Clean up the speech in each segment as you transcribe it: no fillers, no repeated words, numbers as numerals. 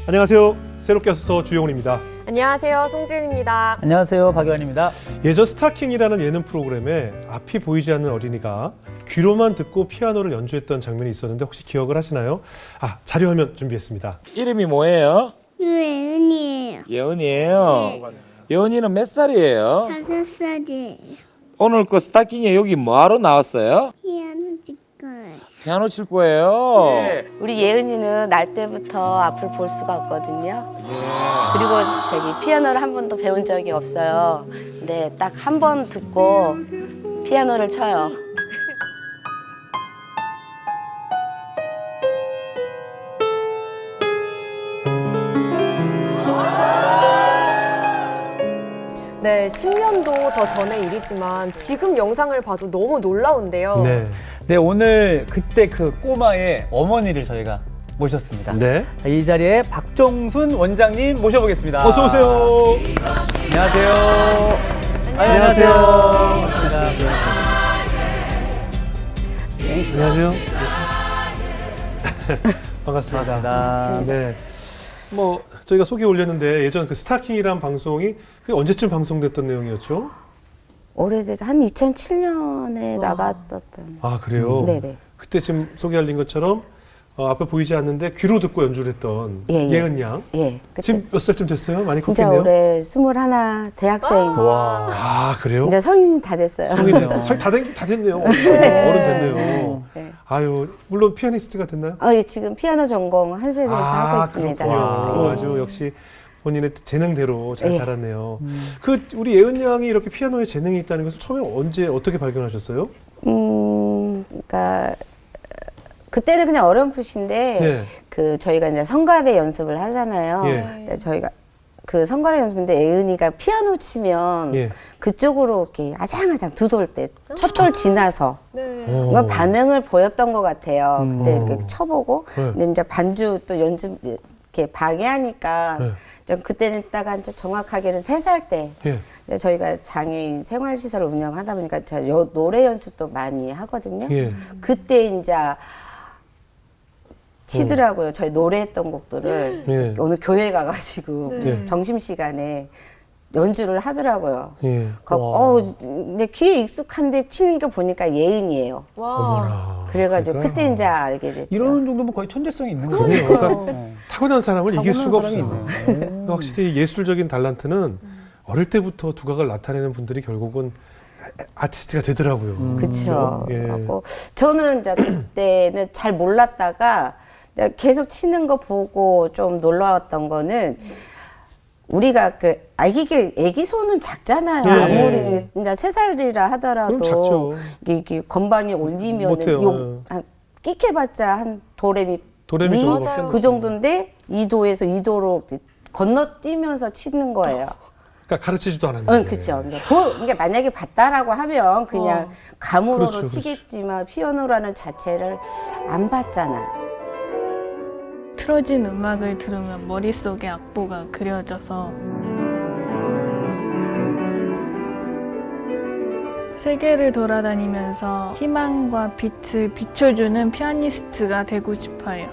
안녕하세요. 새롭게 와서 주영훈입니다. 안녕하세요. 송지은입니다. 안녕하세요. 박유한입니다. 예전 스타킹이라는 예능 프로그램에 앞이 보이지 않는 어린이가 귀로만 듣고 피아노를 연주했던 장면이 있었는데 혹시 기억을 하시나요? 자료 화면 준비했습니다. 이름이 뭐예요? 예은이에요. 예은이에요. 네. 예은이는 몇 살이에요? 5살이에요. 오늘 그 스타킹에 여기 뭐하러 나왔어요? 피아노 칠 거예요. 피아노 칠 거예요. 우리 예은이는 날 때부터 앞을 볼 수가 없거든요. 예. 그리고 저기 피아노를 한 번도 배운 적이 없어요. 근데 딱 한 번 듣고 피아노를 쳐요. 네, 10년도 더 전의 일이지만 지금 영상을 봐도 너무 놀라운데요. 네. 네, 오늘 그때 그 꼬마의 어머니를 저희가 모셨습니다. 네. 이 자리에 박정순 원장님 모셔보겠습니다. 어서 오세요. 안녕하세요. 안녕하세요. 반갑습니다. 안녕하세요. 반갑습니다. 반갑습니다. 네. 뭐 저희가 소개 올렸는데 예전 그 스타킹이란 방송이 그게 언제쯤 방송됐던 내용이었죠? 오래돼서 한 2007년에 나갔었던. 아 그래요? 네네. 그때 지금 소개하신 것처럼 앞에 보이지 않는데 귀로 듣고 연주를 했던 예, 예. 예은 양. 예. 그때 지금 몇 살쯤 됐어요? 많이 진짜 컸겠네요. 올해 21 대학생. 와. 아 그래요? 이제 성인이 다 됐어요. 성인이요. 다 됐네요. 어른 됐네요. 네. 아유 물론 피아니스트가 됐나요? 예, 지금 피아노 전공 한세대에서 하고 있습니다. 그렇군요. 역시. 역시 본인의 재능대로 잘 예. 자랐네요. 그 우리 예은 양이 이렇게 피아노에 재능이 있다는 것을 처음에 언제 어떻게 발견하셨어요? 그러니까 그때는 그냥 어렴풋인데 네. 그 저희가 이제 성가대 연습을 하잖아요. 예. 근데 저희가 그 성가대 연습인데 예은이가 피아노 치면 예. 그쪽으로 이렇게 아장아장 두 돌 때 첫 돌 지나서 네. 뭔가 반응을 보였던 것 같아요. 그때 어. 이렇게 쳐보고 네. 근데 이제 반주 또 연습 이렇게 방해하니까 네. 이제 그때는 딱 이제 정확하게는 3살 때 예. 이제 저희가 장애인 생활시설을 운영하다 보니까 제가 노래 연습도 많이 하거든요. 예. 그때 이제 치더라고요. 저희 노래했던 곡들을 예. 오늘 교회 가가지고 네. 점심시간에 연주를 하더라고요. 예. 근데 귀에 익숙한데 치는 거 보니까 예은이에요. 와. 어머나. 그래가지고 그러니까요. 그때 이제 알게 됐죠. 이런 정도면 거의 천재성이 있는 그러네요. 거죠. 그러니까 타고난 사람을 이길 수가 없어. 타고난 사람이 있네요. 그러니까 확실히 예술적인 달란트는 어릴 때부터 두각을 나타내는 분들이 결국은 아티스트가 되더라고요. 그쵸. 예. 그래갖고 저는 이제 그때는 잘 몰랐다가 이제 계속 치는 거 보고 좀 놀라웠던 거는 우리가 그 애기 손은 작잖아요. 예. 아무리 이제 3살이라 그럼 하더라도 작죠. 이게 건반이 올리면 못해요. 끽해봤자 한 도레미 도레미 미? 정도밖에 맞아요. 안 그 정도인데 2도에서 2도로 건너뛰면서 치는 거예요. 그러니까 가르치지도 않았는데. 그렇죠. 그러니까 만약에 봤다라고 하면 그냥 감으로도 그렇죠, 치겠지만 피아노라는 자체를 안 봤잖아. 틀어진 음악을 들으면 머릿속에 악보가 그려져서 세계를 돌아다니면서 희망과 빛을 비춰주는 피아니스트가 되고 싶어요.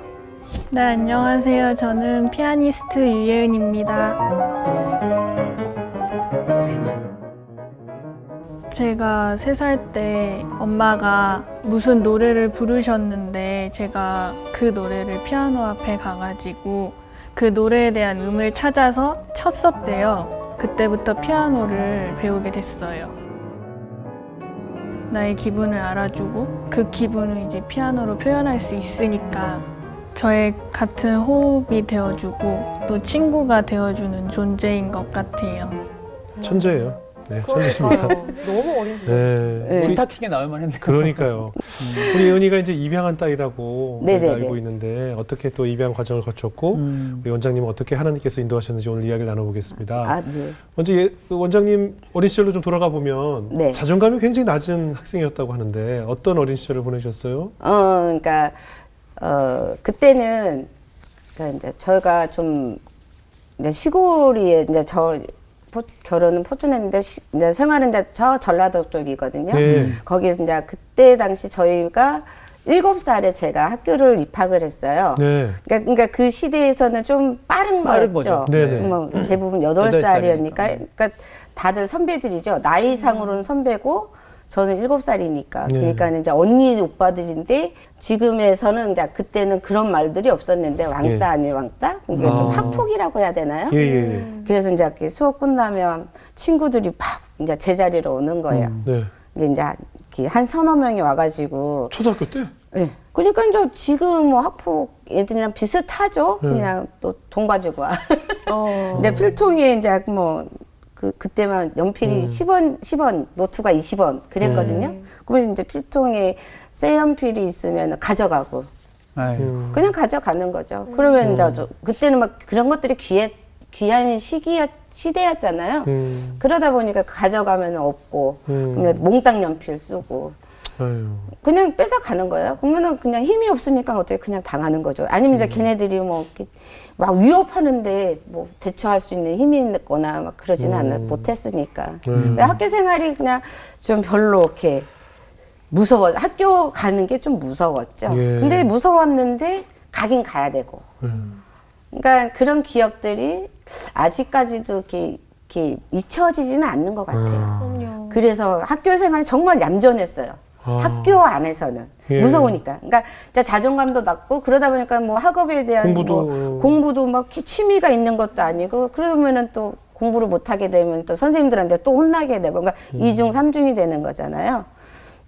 네, 안녕하세요. 저는 피아니스트 유예은입니다. 제가 3살 때 엄마가 무슨 노래를 부르셨는데 제가 그 노래를 피아노 앞에 가가지고 그 노래에 대한 음을 찾아서 쳤었대요. 그때부터 피아노를 배우게 됐어요. 나의 기분을 알아주고 그 기분을 이제 피아노로 표현할 수 있으니까 저의 같은 호흡이 되어주고 또 친구가 되어주는 존재인 것 같아요. 천재예요. 네, 천재십니다. 너무 어린 시절. 네. 우리 스타킹에 나올 만했네요. 그러니까요. 우리 예은이가 이제 입양한 딸이라고 네네네. 알고 있는데 어떻게 또 입양 과정을 거쳤고 우리 원장님은 어떻게 하나님께서 인도하셨는지 오늘 이야기를 나눠보겠습니다. 네. 먼저 그 원장님 어린 시절로 좀 돌아가 보면 네. 자존감이 굉장히 낮은 학생이었다고 하는데 어떤 어린 시절을 보내셨어요? 그러니까 그때는 그러니까 이제 저희가 좀 이제 시골이에 이제 결혼은 포천했는데 이제 생활은 이제 저 전라도 쪽이거든요. 네. 거기서 이제 그때 당시 저희가 7살에 제가 학교를 입학을 했어요. 네. 그러니까 그 시대에서는 좀 빠른 빠른 빠른 거였죠. 거죠. 네네. 뭐 대부분 8살이니까. 여덟 살이니까. 그러니까 다들 선배들이죠. 나이상으로는 선배고 저는 7살이니까. 네. 그러니까 이제 언니 오빠들인데 지금에서는 이제 그때는 그런 말들이 없었는데 왕따 예. 아니 왕따? 그게 좀 아. 학폭이라고 해야 되나요? 예, 예. 그래서 이제 이렇게 수업 끝나면 친구들이 팍 이제 제자리로 오는 거예요. 네. 근데 이제 이렇게 한 서너 명이 와가지고 초등학교 때? 예. 그러니까 이제 지금 뭐 학폭 애들이랑 비슷하죠. 그냥 또 돈 가지고 와. 근데 필통에 이제 뭐 그때만 연필이 10원, 노트가 20원 그랬거든요. 그러면 이제 필통에 새 연필이 있으면 가져가고 아유. 그냥 가져가는 거죠. 그러면 이제 그때는 막 그런 것들이 귀한 시대였잖아요. 그러다 보니까 가져가면 없고 그러면 몽땅 연필 쓰고 아유. 그냥 뺏어가는 거예요. 그러면은 그냥 힘이 없으니까 어떻게 그냥 당하는 거죠. 아니면 이제 걔네들이 뭐 이렇게 막 위협하는데 뭐 대처할 수 있는 힘이 있거나 막 그러지는 못했으니까. 근데 학교 생활이 그냥 좀 별로 이렇게 무서워. 학교 가는 게 좀 무서웠죠. 예. 근데 무서웠는데 가긴 가야 되고. 그러니까 그런 기억들이 아직까지도 이렇게 잊혀지지는 않는 것 같아요. 그럼요. 그래서 학교 생활이 정말 얌전했어요. 아. 학교 안에서는 예. 무서우니까. 그러니까 진짜 자존감도 낮고 그러다 보니까 뭐 학업에 대한 공부도 막 취미가 있는 것도 아니고 그러면은 또 공부를 못 하게 되면 또 선생님들한테 또 혼나게 되고 그러니까 이중 삼중이 되는 거잖아요.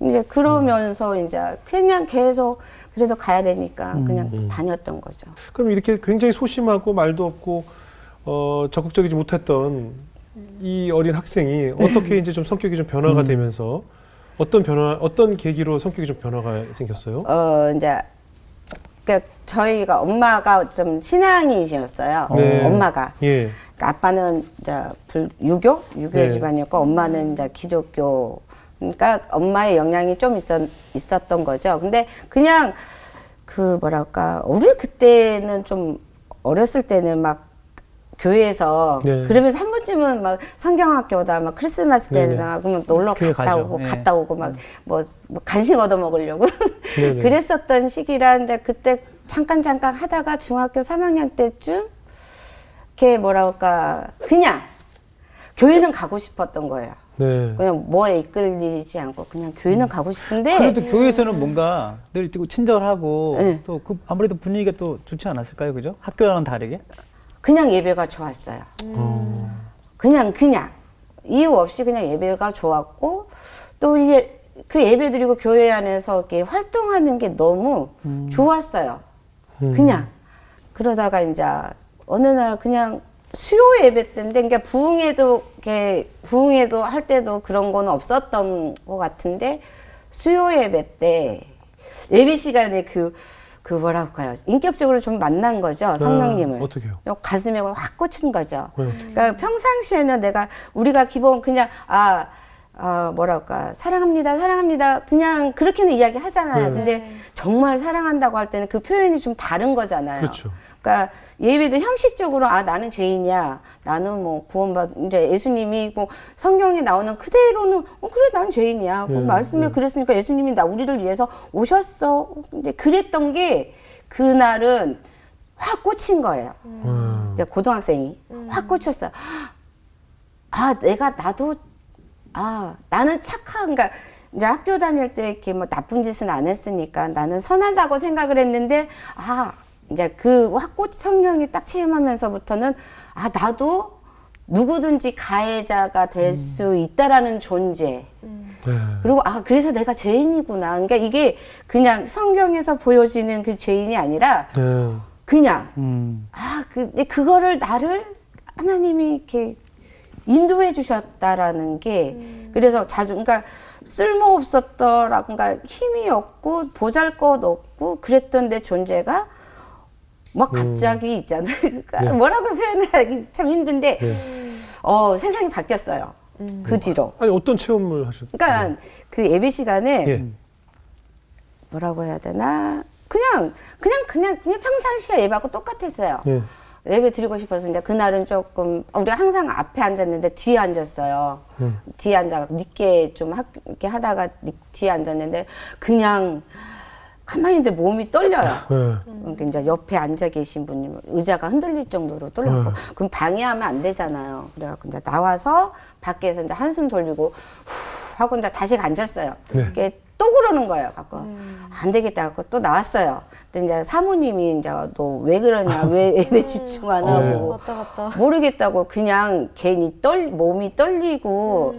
이제 그러면서 이제 그냥 계속 그래도 가야 되니까 그냥 다녔던 거죠. 그럼 이렇게 굉장히 소심하고 말도 없고 적극적이지 못했던 이 어린 학생이 어떻게 이제 좀 성격이 좀 변화가 되면서 어떤 계기로 성격이 좀 변화가 생겼어요? 이제 그러니까 저희가 엄마가 좀 신앙이셨어요. 네. 엄마가. 예. 그러니까 아빠는 이제 유교 네. 집안이었고 엄마는 이제 기독교. 그러니까 엄마의 영향이 좀 있었던 거죠. 근데 그냥 그 뭐랄까 우리 그때는 좀 어렸을 때는 막 교회에서 네. 그러면서 한 번쯤은 막 성경학교다 막 크리스마스 네네. 때나 그러면 놀러 교회 갔다 가죠. 오고 네. 갔다 오고 막 뭐 간식 얻어 먹으려고 네네. 그랬었던 시기라 이제 그때 잠깐 하다가 중학교 3학년 때쯤 이렇게 뭐랄까 그냥 교회는 가고 싶었던 거예요. 네. 그냥 뭐에 이끌리지 않고 그냥 교회는 가고 싶은데 그래도 교회에서는 뭔가 늘 또 친절하고 네. 또 그 아무래도 분위기가 또 좋지 않았을까요, 그죠? 학교랑은 다르게? 그냥 예배가 좋았어요. 그냥 이유 없이 그냥 예배가 좋았고 또 이게 그 예배 드리고 교회 안에서 이렇게 활동하는 게 너무 좋았어요. 그냥 그러다가 이제 어느 날 그냥 수요 예배 때인데 그러니까 부흥회도 할 때도 그런 거는 없었던 것 같은데 수요 예배 때 예배 시간에 그 뭐랄까요 인격적으로 좀 만난 거죠 성령님을. 어떻게요? 가슴에 확 꽂힌 거죠. 네. 그러니까 평상시에는 우리가 기본 그냥 뭐랄까 사랑합니다 그냥 그렇게는 이야기 하잖아요. 네. 근데 정말 사랑한다고 할 때는 그 표현이 좀 다른 거잖아요. 그렇죠. 그러니까 예배도 형식적으로 나는 죄인이야, 나는 뭐 이제 예수님이 뭐 성경에 나오는 그대로는 그래 난 죄인이야. 그 말씀에 그랬으니까 예수님이 우리를 위해서 오셨어. 근데 그랬던 게 그날은 확 꽂힌 거예요. 이제 고등학생이 확 꽂혔어요. 나는 그러니까 이제 학교 다닐 때 이렇게 뭐 나쁜 짓은 안 했으니까 나는 선하다고 생각을 했는데 이제 그 확꽃 성령이 딱 체험하면서부터는 나도 누구든지 가해자가 될 수 있다라는 존재. 네. 그리고 그래서 내가 죄인이구나. 그러니까 이게 그냥 성경에서 보여지는 그 죄인이 아니라 네. 그냥 근데 그거를 나를 하나님이 이렇게 인도해 주셨다라는 게 그래서 그러니까 쓸모 없었더라고 그러니까 힘이 없고 보잘것 없고 그랬던 내 존재가 막 갑자기 있잖아요. 그러니까 네. 뭐라고 표현하기 참 힘든데 세상이 바뀌었어요. 그 뒤로. 아니 어떤 체험을 하셨어요? 그러니까 그 예배 시간에 예. 뭐라고 해야 되나 그냥 평상시에 예배하고 똑같았어요. 예. 예배 드리고 싶어서 이제 그날은 조금 우리가 항상 앞에 앉았는데 뒤에 앉았어요. 뒤에 앉아 늦게 좀 이렇게 하다가 뒤에 앉았는데 그냥 가만히 있는데 몸이 떨려요. 네. 그러니까 이제 옆에 앉아 계신 분이 의자가 흔들릴 정도로 떨렸고 그럼 방해하면 안 되잖아요. 그래갖고 이제 나와서 밖에서 이제 한숨 돌리고 후 하고 이제 다시 앉았어요. 네. 이게 또 그러는 거예요. 갖고 안 되겠다 갖고 또 나왔어요. 근데 이제 사모님이 이제 너 왜 그러냐, 왜 집중 안 하고 왔다 갔다. 모르겠다고 그냥 괜히 몸이 떨리고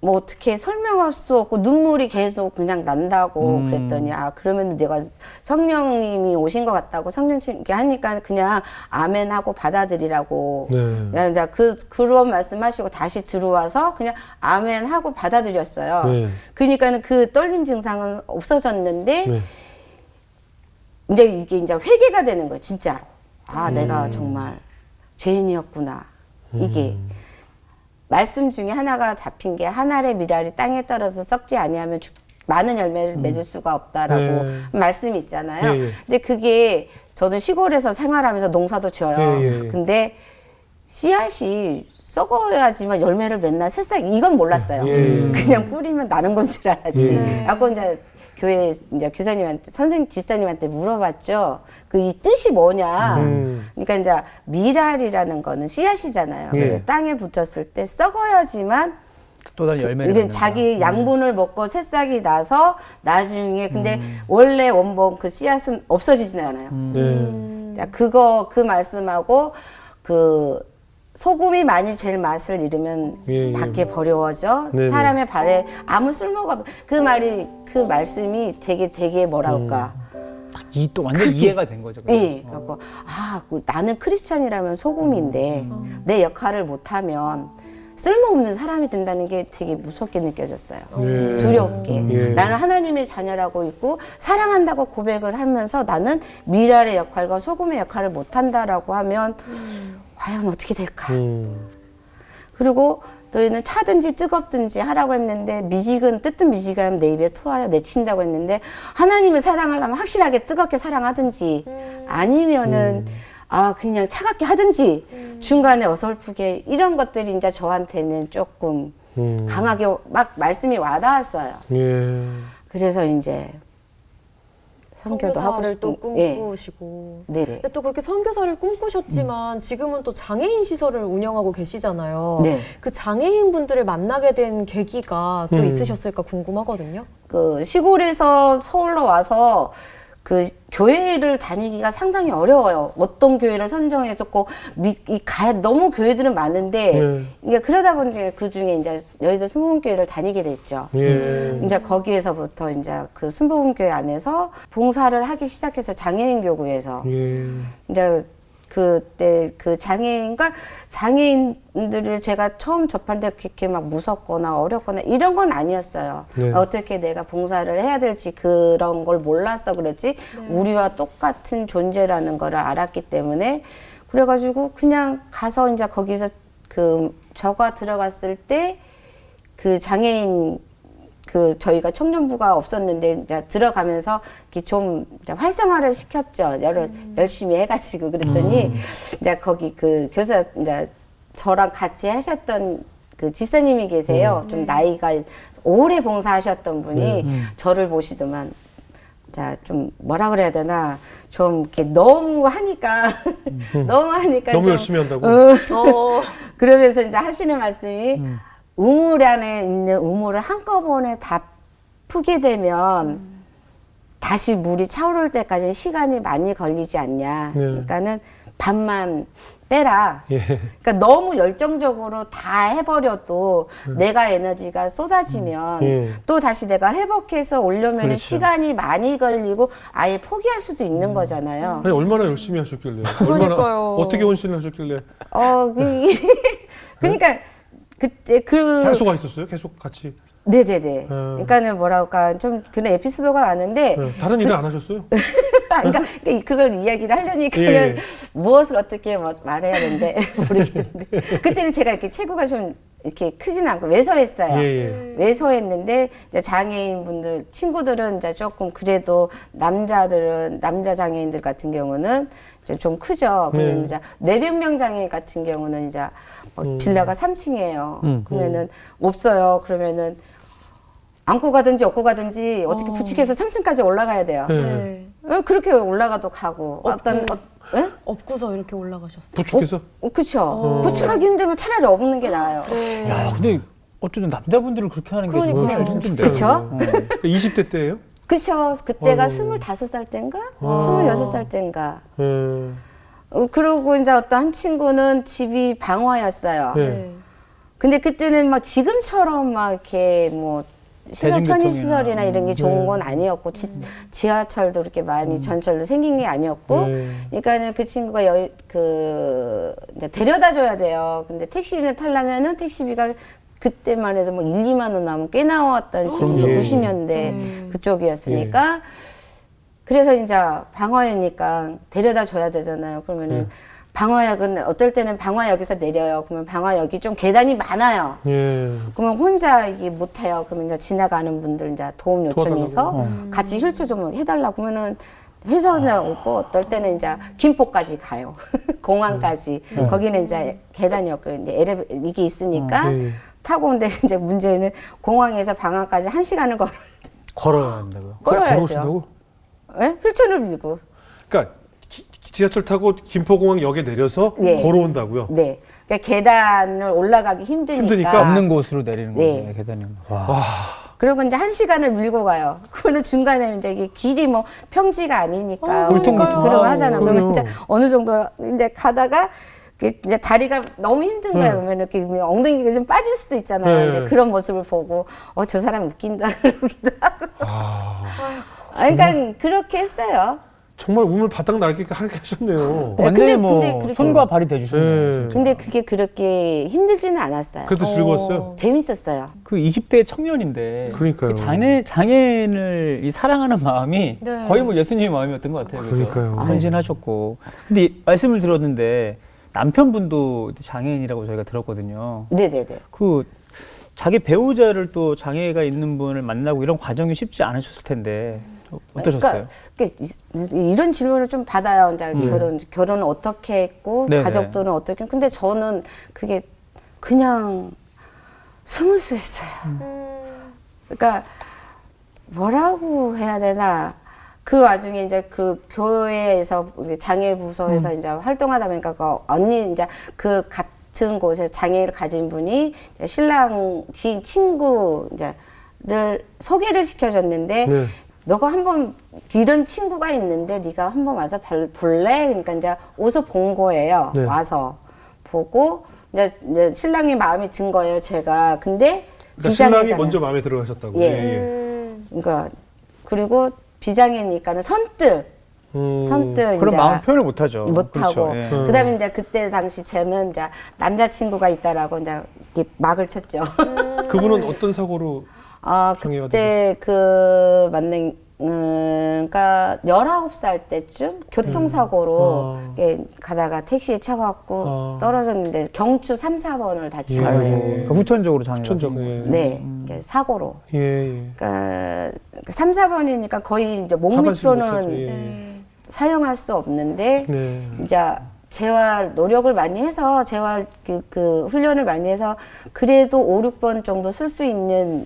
뭐 어떻게 설명할 수 없고 눈물이 계속 그냥 난다고 그랬더니 그러면 내가 성령님이 오신 것 같다고 성령님께 하니까 그냥 아멘 하고 받아들이라고 네. 그냥 이제 그런 말씀하시고 다시 들어와서 그냥 아멘 하고 받아들였어요. 네. 그러니까는 그 떨림 증상은 없어졌는데 네. 이제 이게 이제 회개가 되는 거예요, 진짜로. 내가 정말 죄인이었구나. 이게 말씀 중에 하나가 잡힌 게 한 알의 밀알이 땅에 떨어져 썩지 아니하면 많은 열매를 맺을 수가 없다라고 네. 말씀이 있잖아요. 예, 예. 근데 그게 저는 시골에서 생활하면서 농사도 지어요. 예, 예, 예. 근데 씨앗이 썩어야지만 열매를 맨날 새싹 이건 몰랐어요. 예. 그냥 뿌리면 나는 건 줄 알았지. 예. 하고 이제 교회 이제 교사님한테 지사님한테 물어봤죠. 그 이 뜻이 뭐냐. 그러니까 이제 밀알이라는 거는 씨앗이잖아요. 예. 근데 땅에 붙었을 때 썩어야지만 또 다른 열매를 이게 맺는다. 자기 양분을 먹고 새싹이 나서 나중에 근데 원래 원본 그 씨앗은 없어지지는 않아요. 네. 자, 그 말씀하고 그 소금이 제일 맛을 잃으면 예, 예. 밖에 버려져. 네네. 사람의 발에 아무 쓸모가 그 말씀이 되게 뭐라 할까. 또 완전 이해가 된 거죠. 그냥. 예. 그래서 나는 크리스찬이라면 소금인데 내 역할을 못하면 쓸모없는 사람이 된다는 게 되게 무섭게 느껴졌어요. 예. 두렵게. 예. 나는 하나님의 자녀라고 있고 사랑한다고 고백을 하면서 나는 밀알의 역할과 소금의 역할을 못한다라고 하면 과연 어떻게 될까? 그리고 너희는 차든지 뜨겁든지 하라고 했는데 뜯든 미지근하면 내 입에 토하여 내친다고 했는데 하나님을 사랑하려면 확실하게 뜨겁게 사랑하든지 아니면은 그냥 차갑게 하든지 중간에 어설프게 이런 것들이 이제 저한테는 조금 강하게 막 말씀이 와닿았어요. 예. 그래서 이제 선교도 하고 선교사를 또 싶고, 예. 꿈꾸시고. 네네. 근데 또 그렇게 선교사를 꿈꾸셨지만 지금은 또 장애인 시설을 운영하고 계시잖아요. 네. 그 장애인 분들을 만나게 된 계기가 또 음. 있으셨을까 궁금하거든요. 그 시골에서 서울로 와서 그 교회를 다니기가 상당히 어려워요. 어떤 교회를 선정해서 꼭 너무 교회들은 많은데 네. 이게 그러다 보니 그 중에 이제 여의도 순복음교회를 다니게 됐죠. 예. 이제 거기에서부터 이제 그 순복음교회 안에서 봉사를 하기 시작해서 장애인 교구에서 예. 이제 그때 그 장애인들을 제가 처음 접한데 그렇게 막 무섭거나 어렵거나 이런 건 아니었어요. 네. 어떻게 내가 봉사를 해야 될지 그런 걸 몰라서 그렇지 우리와 똑같은 존재라는 걸 알았기 때문에 그래가지고 그냥 가서 이제 거기서 저가 들어갔을 때 그 장애인 저희가 청년부가 없었는데 이제 들어가면서 이렇게 좀 이제 활성화를 시켰죠. 열심히 해가지고 그랬더니 이제 거기 그 교사 이제 저랑 같이 하셨던 그 지사님이 계세요. 좀 나이가 오래 봉사하셨던 분이 저를 보시더만 자, 좀 뭐라 그래야 되나 좀 이렇게 너무 하니까 너무 좀, 열심히 한다고. 그러면서 이제 하시는 말씀이 우물 안에 있는 우물을 한꺼번에 다 푸게 되면 다시 물이 차오를 때까지 시간이 많이 걸리지 않냐. 네. 그러니까는 반만 빼라. 예. 그러니까 너무 열정적으로 다 해버려도 내가 에너지가 쏟아지면 예. 또 다시 내가 회복해서 오려면 그렇죠. 시간이 많이 걸리고 아예 포기할 수도 있는 거잖아요. 아니 얼마나 열심히 하셨길래? 그러니까요. 얼마나 어떻게 헌신을 하셨길래? 그러니까 그때 계속 와 있었어요? 계속 같이? 네네네. 그러니까는 뭐랄까 좀 그런 에피소드가 많은데 네. 다른 일을 안 하셨어요? 그러니까 그걸 이야기를 하려니까는 예. 무엇을 어떻게 말해야 되는데 모르겠는데 그때는 제가 이렇게 체구가 좀 이렇게 크진 않고 왜소했어요. 예. 왜소했는데 이제 장애인 분들 친구들은 이제 조금 그래도 남자 장애인들 같은 경우는 이제 좀 크죠. 그러면 이제 뇌병명 장애인 같은 경우는 이제 빌라가 3층이에요. 그러면은 없어요. 그러면은 안고 가든지 업고 가든지 어떻게 부축해서 3층까지 올라가야 돼요. 네. 그렇게 올라가도 가고 예? 업고서 이렇게 올라가셨어요. 부축해서 그쵸. 부축하기 힘들면 차라리 업는 게 나아요. 네. 야, 근데 어쨌든 남자분들은 그렇게 하는 게 그러니까요. 정말 힘든데. 그쵸? 20대 때예요? 그쵸. 그때가 아이고. 25살 땐가? 아. 26살 땐가. 예. 그러고 이제 어떤 한 친구는 집이 방화였어요. 네. 네. 근데 그때는 막 지금처럼 막 이렇게 뭐 시설 대중교통이나. 편의시설이나 이런 게 좋은 네. 건 아니었고 지하철도 그렇게 많이 전철도 생긴 게 아니었고 네. 그러니까 그 친구가 이제 데려다 줘야 돼요. 근데 택시를 타려면은 택시비가 그때만 해도 뭐 1, 2만 원 나오면 꽤 나왔던 시기죠. 예. 90년대 그쪽이었으니까 그래서 이제 방화역이니까 데려다 줘야 되잖아요. 그러면은 방화역은 어떨 때는 방화역에서 내려요. 그러면 방화역이 좀 계단이 많아요. 예. 그러면 혼자 이게 못해요. 그러면 이제 지나가는 분들 이제 도움 요청해서 도와달라고. 같이 휠체어 좀 해달라고 그러면은 해서 오고 어떨 때는 이제 김포까지 가요. 공항까지. 거기는 이제 계단이었고 이제 이게 있으니까 예. 타고 온데 이제 문제는 공항에서 방항까지 1시간을 걸어야 한다고요. 걸어야죠. 걸어오신다고? 예? 휠체어를 밀고. 그러니까 지하철 타고 김포공항역에 내려서 네. 걸어온다고요? 네. 그러니까 계단을 올라가기 힘드니까. 없는 곳으로 내리는 네. 거죠. 계단이. 와. 그리고 이제 1시간을 밀고 가요. 그러면 중간에 이제 이게 길이 뭐 평지가 아니니까. 울퉁불퉁. 그러고 하잖아. 그래요. 그러면 이제 어느 정도 이제 가다가 이제 다리가 너무 힘든 거예요. 네. 그러면 이렇게 엉덩이가 좀 빠질 수도 있잖아요. 네. 이제 그런 모습을 보고 저 사람 웃긴다 그러기도 하고. 아, 그러니까 그렇게 했어요. 정말 우물 바닥 날게 하게 하셨네요. 네, 완전히 뭐 그렇게- 손과 발이 돼주셨네요. 네. 근데 그게 그렇게 힘들지는 않았어요. 그래도 즐거웠어요. 재밌었어요. 그 20대 청년인데 그러니까요. 그 장애인을 이 사랑하는 마음이 네. 거의 뭐 예수님의 마음이었던 것 같아요. 그죠? 그러니까요. 헌신하셨고. 근데 말씀을 들었는데 남편분도 장애인이라고 저희가 들었거든요. 네네네. 그 자기 배우자를 또 장애가 있는 분을 만나고 이런 과정이 쉽지 않으셨을 텐데 어떠셨어요? 그러니까 이런 질문을 좀 받아요. 이제 결혼은 어떻게 했고 네네. 가족들은 어떻게. 근데 저는 그게 그냥 스무스했어요. 그러니까 뭐라고 해야 되나. 그 와중에 이제 그 교회에서 우리 장애 부서에서 이제 활동하다 보니까 그 언니 이제 그 같은 곳에 장애를 가진 분이 이제 신랑 지인 친구 이제를 소개를 시켜줬는데 네. 너가 한번 이런 친구가 있는데 네가 한번 와서 볼래? 그러니까 이제 와서 본 거예요. 네. 와서 보고 이제 신랑이 마음에 든 거예요. 제가 근데 그러니까 신랑이 비장애잖아요. 먼저 마음에 들어가셨다고. 예. 그러니까 그리고 비장애니까는 선뜻 그런 이제 마음 표현을 못하죠. 못하고 그렇죠. 예. 그다음에 이제 그때 당시 저는 이제 남자친구가 있다라고 이제 이렇게 막을 쳤죠. 그분은 어떤 사고로 장애가 그때 그 만난 그러니까 19살 때쯤 교통사고로 이렇게 가다가 택시에 쳐갖고 떨어졌는데 경추 3, 4번을 다친 예. 거예요. 그러니까 후천적으로 장애가 후천적, 생긴 예. 거예요. 네, 이렇게 사고로. 예. 그러니까 3, 4번이니까 거의 이제 몸 하반신 못하죠. 밑으로는 예. 사용할 수 없는데 네. 이제 재활 노력을 많이 해서 재활 그 훈련을 많이 해서 그래도 5, 6번 정도 쓸 수 있는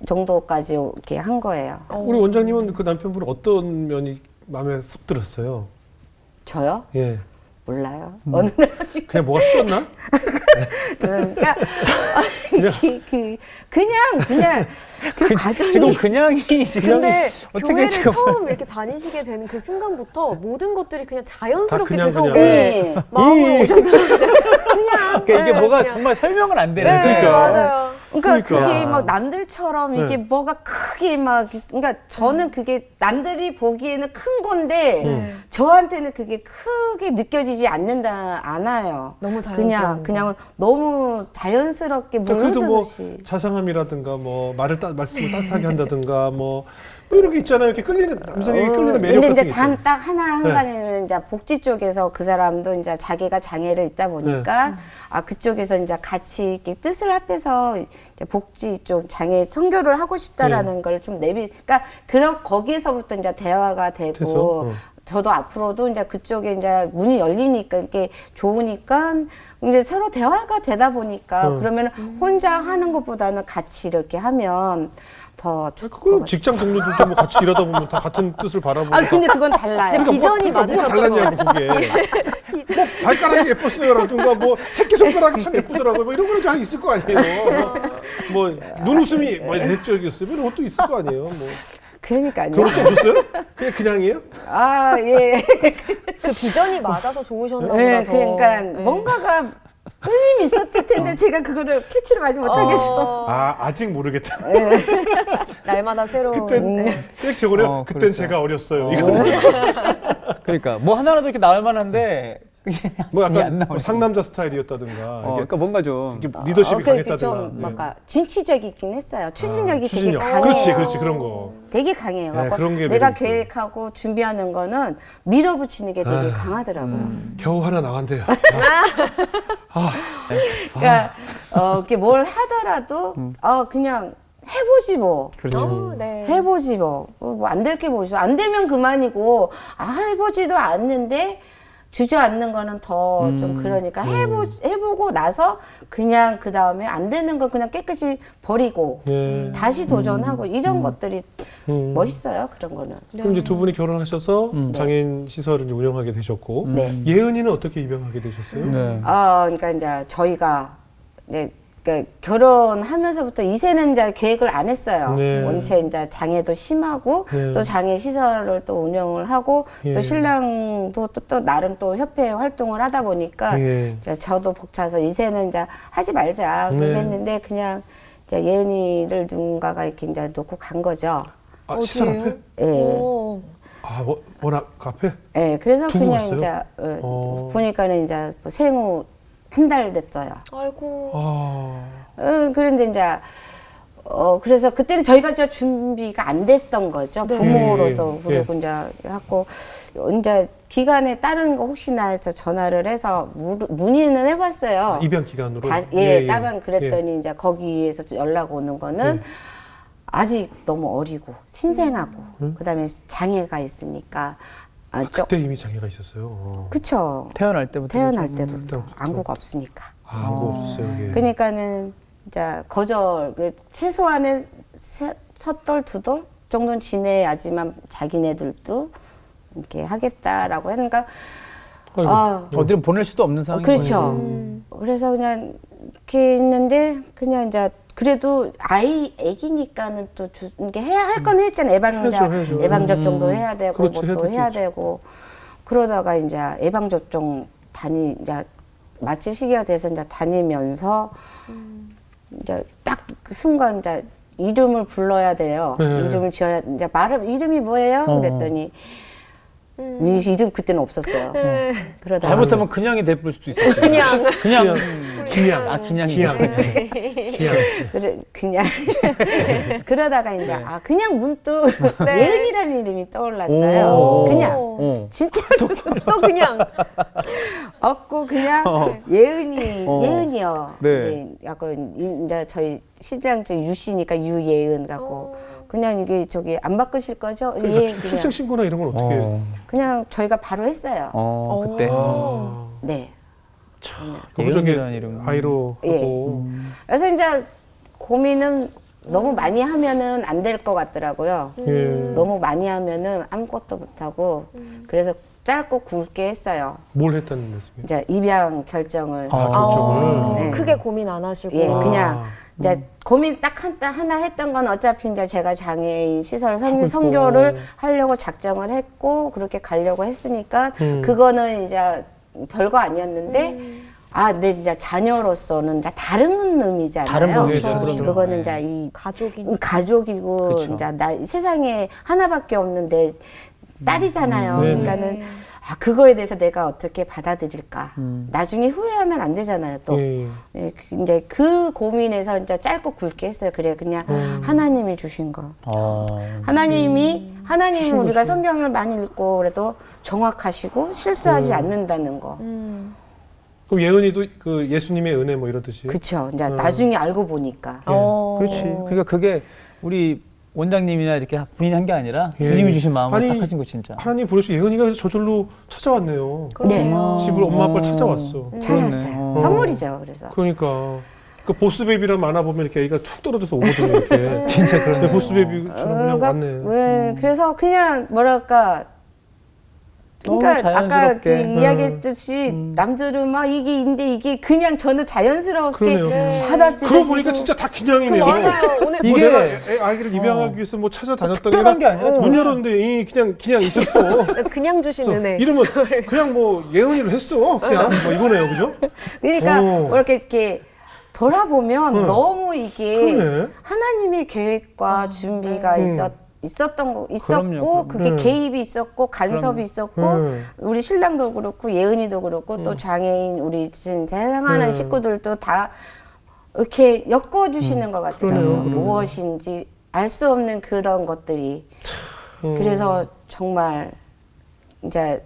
정도까지 이렇게 한 거예요. 우리 원장님은 그 남편분은 어떤 면이 마음에 쏙 들었어요? 저요? 예. 몰라요. 어느 날 그냥 뭐가 씌었나? 그러니까 그냥 그 과정이 지금 그냥이 지금 근데 어떻게 교회를 지금 처음 이렇게 다니시게 되는 그 순간부터 모든 것들이 그냥 자연스럽게 다 그냥, 계속 그냥. 네, 마음으로 오셨는데 그냥 그러니까 이게 네, 뭐가 그냥. 정말 설명은 안 되는. 네, 그러니까. 맞아요. 그러니까 그러니까. 그게 막 남들처럼 이게 네. 뭐가 크게 막 그러니까 저는 그게 남들이 보기에는 큰 건데 네. 저한테는 그게 크게 느껴지지 않아요. 너무 자연스러운 그냥 너무 자연스럽게 그러니까 그래도 뭐 물들듯이. 자상함이라든가 뭐 말씀을 따뜻하게 한다든가 뭐 이런 게 있잖아요. 이렇게 끌리는 남성에게 끌리는 매력 근데 같은 이제 게 있잖아요. 딱 하나 한 네. 가지는 이제 복지 쪽에서 그 사람도 이제 자기가 장애를 있다 보니까 네. 그쪽에서 이제 같이 이렇게 뜻을 합해서 이제 복지 쪽 장애 선교를 하고 싶다라는 네. 걸 좀 그러니까 거기에서부터 이제 대화가 되고 돼서? 저도 앞으로도 이제 그쪽에 이제 문이 열리니까 이게 좋으니까 이제 서로 대화가 되다 보니까 그러면 혼자 하는 것보다는 같이 이렇게 하면 더 좋을 것 그럼 같아요. 직장 동료들도 뭐 같이 일하다 보면 다 같은 뜻을 바라보고. 아 근데 그건 달라요. 지금 비전이 뭐가 맞으셨던 것 달랐냐고 같아요. 그게. 뭐 발가락이 예뻤어요라든가 뭐 새끼 손가락이 참 예쁘더라고요. 뭐 이런 거는 다 있을 거 아니에요. 뭐 눈웃음이 뭐 매력적이었으면 이런 것도 있을 거 아니에요. 뭐 그러니까요. 그런 것도 없었어요? 그냥이에요? 아 예. 그 비전이 맞아서 좋으셨나 보다. 네, 더. 그러니까 네. 뭔가가 끊임이 있었을 텐데 제가 그거를 캐치를 많이 못하겠어. 아직 모르겠다. 날마다 새로운. 그땐 저거요. 그땐 그렇죠. 제가 어렸어요. 이거 그러니까 뭐 하나라도 이렇게 나올 만한데 뭐 이게 안 약간 나오네. 상남자 스타일이었다든가 이게 그러니까 뭔가 좀 이렇게 리더십이 그렇게 강했다든가. 좀 예. 뭔가 진취적이긴 했어요. 추진력이 되게 추진력. 강해요. 그렇지 그런 거. 되게 강해요. 네, 그런 게 내가 매력있어요. 계획하고 준비하는 거는 밀어붙이는 게 되게 강하더라고요. 겨우 하나 나왔대요. 그러니까 이렇게 뭘 하더라도 그냥 해보지 뭐. 어, 네. 해보지 뭐 안 될 게 뭐 있어. 안 되면 그만이고 해보지도 않는데 주저앉는 거는 더 좀 그러니까 해보고 나서 그냥 그 다음에 안 되는 거 그냥 깨끗이 버리고 예. 다시 도전하고 이런 것들이 멋있어요. 그런 거는. 그럼 이제 두 분이 결혼하셔서 장애인 시설을 이제 운영하게 되셨고 네. 예은이는 어떻게 입양하게 되셨어요? 네. 그러니까 이제 저희가 이제 그러니까 결혼하면서부터 이세는 이제 계획을 안 했어요. 네. 원체 이제 장애도 심하고 네. 또 장애 시설을 또 운영을 하고 예. 또 신랑도 또 나름 또 협회 활동을 하다 보니까 예. 이제 저도 벅차서 이세는 이제 하지 말자 네. 했는데 그냥 이제 예은이를 누군가가 이렇게 이제 놓고 간 거죠. 시설 앞에? 예. 오. 워낙 앞에? 예. 그래서 두고 그냥 갔어요? 이제 어. 보니까는 이제 뭐 생후 한 달 됐어요. 아이고. 그런데 이제 그래서 그때는 저희가 이제 준비가 안 됐던 거죠. 네. 부모로서. 예. 그리고 이제 하고 이제 기간에 다른 거 혹시나 해서 전화를 해서 문의는 해봤어요. 입양 기간으로? 따방 그랬더니 이제 거기에서 연락 오는 거는 아직 너무 어리고 신생하고 그다음에 장애가 있으니까 그때 이미 장애가 있었어요. 그쵸. 태어날 때부터 태어날 좀- 때부터 안구가 없으니까. 안구 없었어요. 이게. 그러니까는 이제 거절 최소한의 섣돌 두돌 정도는 지내야지만 자기네들도 이렇게 하겠다라고 하니까 아이고. 어디로 보낼 수도 없는 상황인 그렇죠. 거예요. 그래서 그냥 이렇게 있는데 그냥 이제 그래도 애기니까는 또 이렇게 해야 할 건 했잖아. 해야죠. 예방접종도 해야 되고 그렇죠, 뭐 또 해야 해야 되겠죠. 되고 그러다가 이제 예방접종 이제 마칠 시기가 돼서 이제 다니면서 이제 딱 그 순간 이제 이름을 불러야 돼요. 네. 이름을 지어야 이제 이름이 뭐예요? 그랬더니 이 이름 그때는 없었어요. 그러다가 잘못하면 그냥이 돼볼 수도 있어요. 그냥. 그냥 기양. 그냥이. 기양. 그냥 그러다가 이제 그냥 문득 네. 예은이라는 이름이 떠올랐어요. 오. 그냥 진짜 또 그냥. 없고 그냥 예은이요. 네. 이제 약간 이제 저희 신랑 유씨니까 유예은 갖고 그냥 이게 저기 안 바꾸실 거죠? 예, 그냥. 출생 신고나 이런 건 어떻게? 그냥 저희가 바로 했어요. 그때. 네. 거부적인 예은이라는 이름. 아이로 예. 하고. 그래서 이제 고민은 너무 많이 하면은 안 될 것 같더라고요. 예. 너무 많이 하면은 아무것도 못하고 그래서 짧고 굵게 했어요. 뭘 했다는 말씀이에요? 이제 입양 결정을 결정을. 네. 크게 고민 안 하시고. 예, 그냥 이제 고민 딱 하나 했던 건 어차피 이제 제가 장애인 시설 선교를 하려고 작정을 했고 그렇게 가려고 했으니까 그거는 이제 별거 아니었는데 근데 이제 자녀로서는 이제 다른 의미잖아요. 다른 의미죠. 그렇죠. 그거는 네. 이제 이 가족이고. 그쵸. 이제 세상에 하나밖에 없는데 딸이잖아요. 네. 그러니까는 그거에 대해서 내가 어떻게 받아들일까. 나중에 후회하면 안 되잖아요. 또 예. 이제 그 고민에서 이제 짧고 굵게 했어요. 그래 그냥 하나님이 주신 거. 하나님은 우리가 성경을 많이 읽고 그래도 정확하시고 실수하지 않는다는 거. 그럼 예은이도 그 예수님의 은혜 뭐 이런 뜻이에요? 그렇죠. 이제 나중에 알고 보니까. 그렇지. 그러니까 그게 우리 원장님이나 이렇게 본인이 한 게 아니라 예. 주님이 주신 마음으로 아니, 딱 하신 거 진짜. 하나님 보내신 예은이가 저절로 찾아왔네요. 그러네요. 집을 엄마 아빠를 찾아왔어. 찾았어요. 그렇네. 선물이죠. 그래서. 그러니까 그 보스 베이비란 만화 보면 이렇게 애가 툭 떨어져서 오거든요. 이렇게. 진짜 그러네요. 근데 보스 베이비처럼 그냥 그러니까 왔네. 왜 그래서 그냥 뭐랄까 그러니까 너무 아까 그 자연스럽게. 이야기했듯이 남들은 막 이게 인데 이게 그냥 저는 자연스럽게 그러네요. 받아들여지고 그러고 보니까 진짜 다 기냥이네요. 맞아요. 오늘 뭐 이게- 내가 아이를 입양하기 위해서 뭐 찾아다녔다가 특별한 게 아니라 문 열었는데 이 그냥 있었어. 그냥 주신 은혜. 이러면 그냥 뭐 예은이로 했어. 그냥 뭐 이거네요, 그죠? 그러니까 오. 뭐 이렇게 돌아보면 응. 너무 이게 그러네. 하나님의 계획과 준비가 있었던 거 있었고 그럼요. 그게 네. 개입이 있었고 간섭이 있었고 우리 신랑도 그렇고 예은이도 그렇고 또 장애인 우리 지금 사랑하는 식구들도 다 이렇게 엮어주시는 것 같더라고요. 그러네요, 그러네요. 무엇인지 알 수 없는 그런 것들이 그래서 정말 이제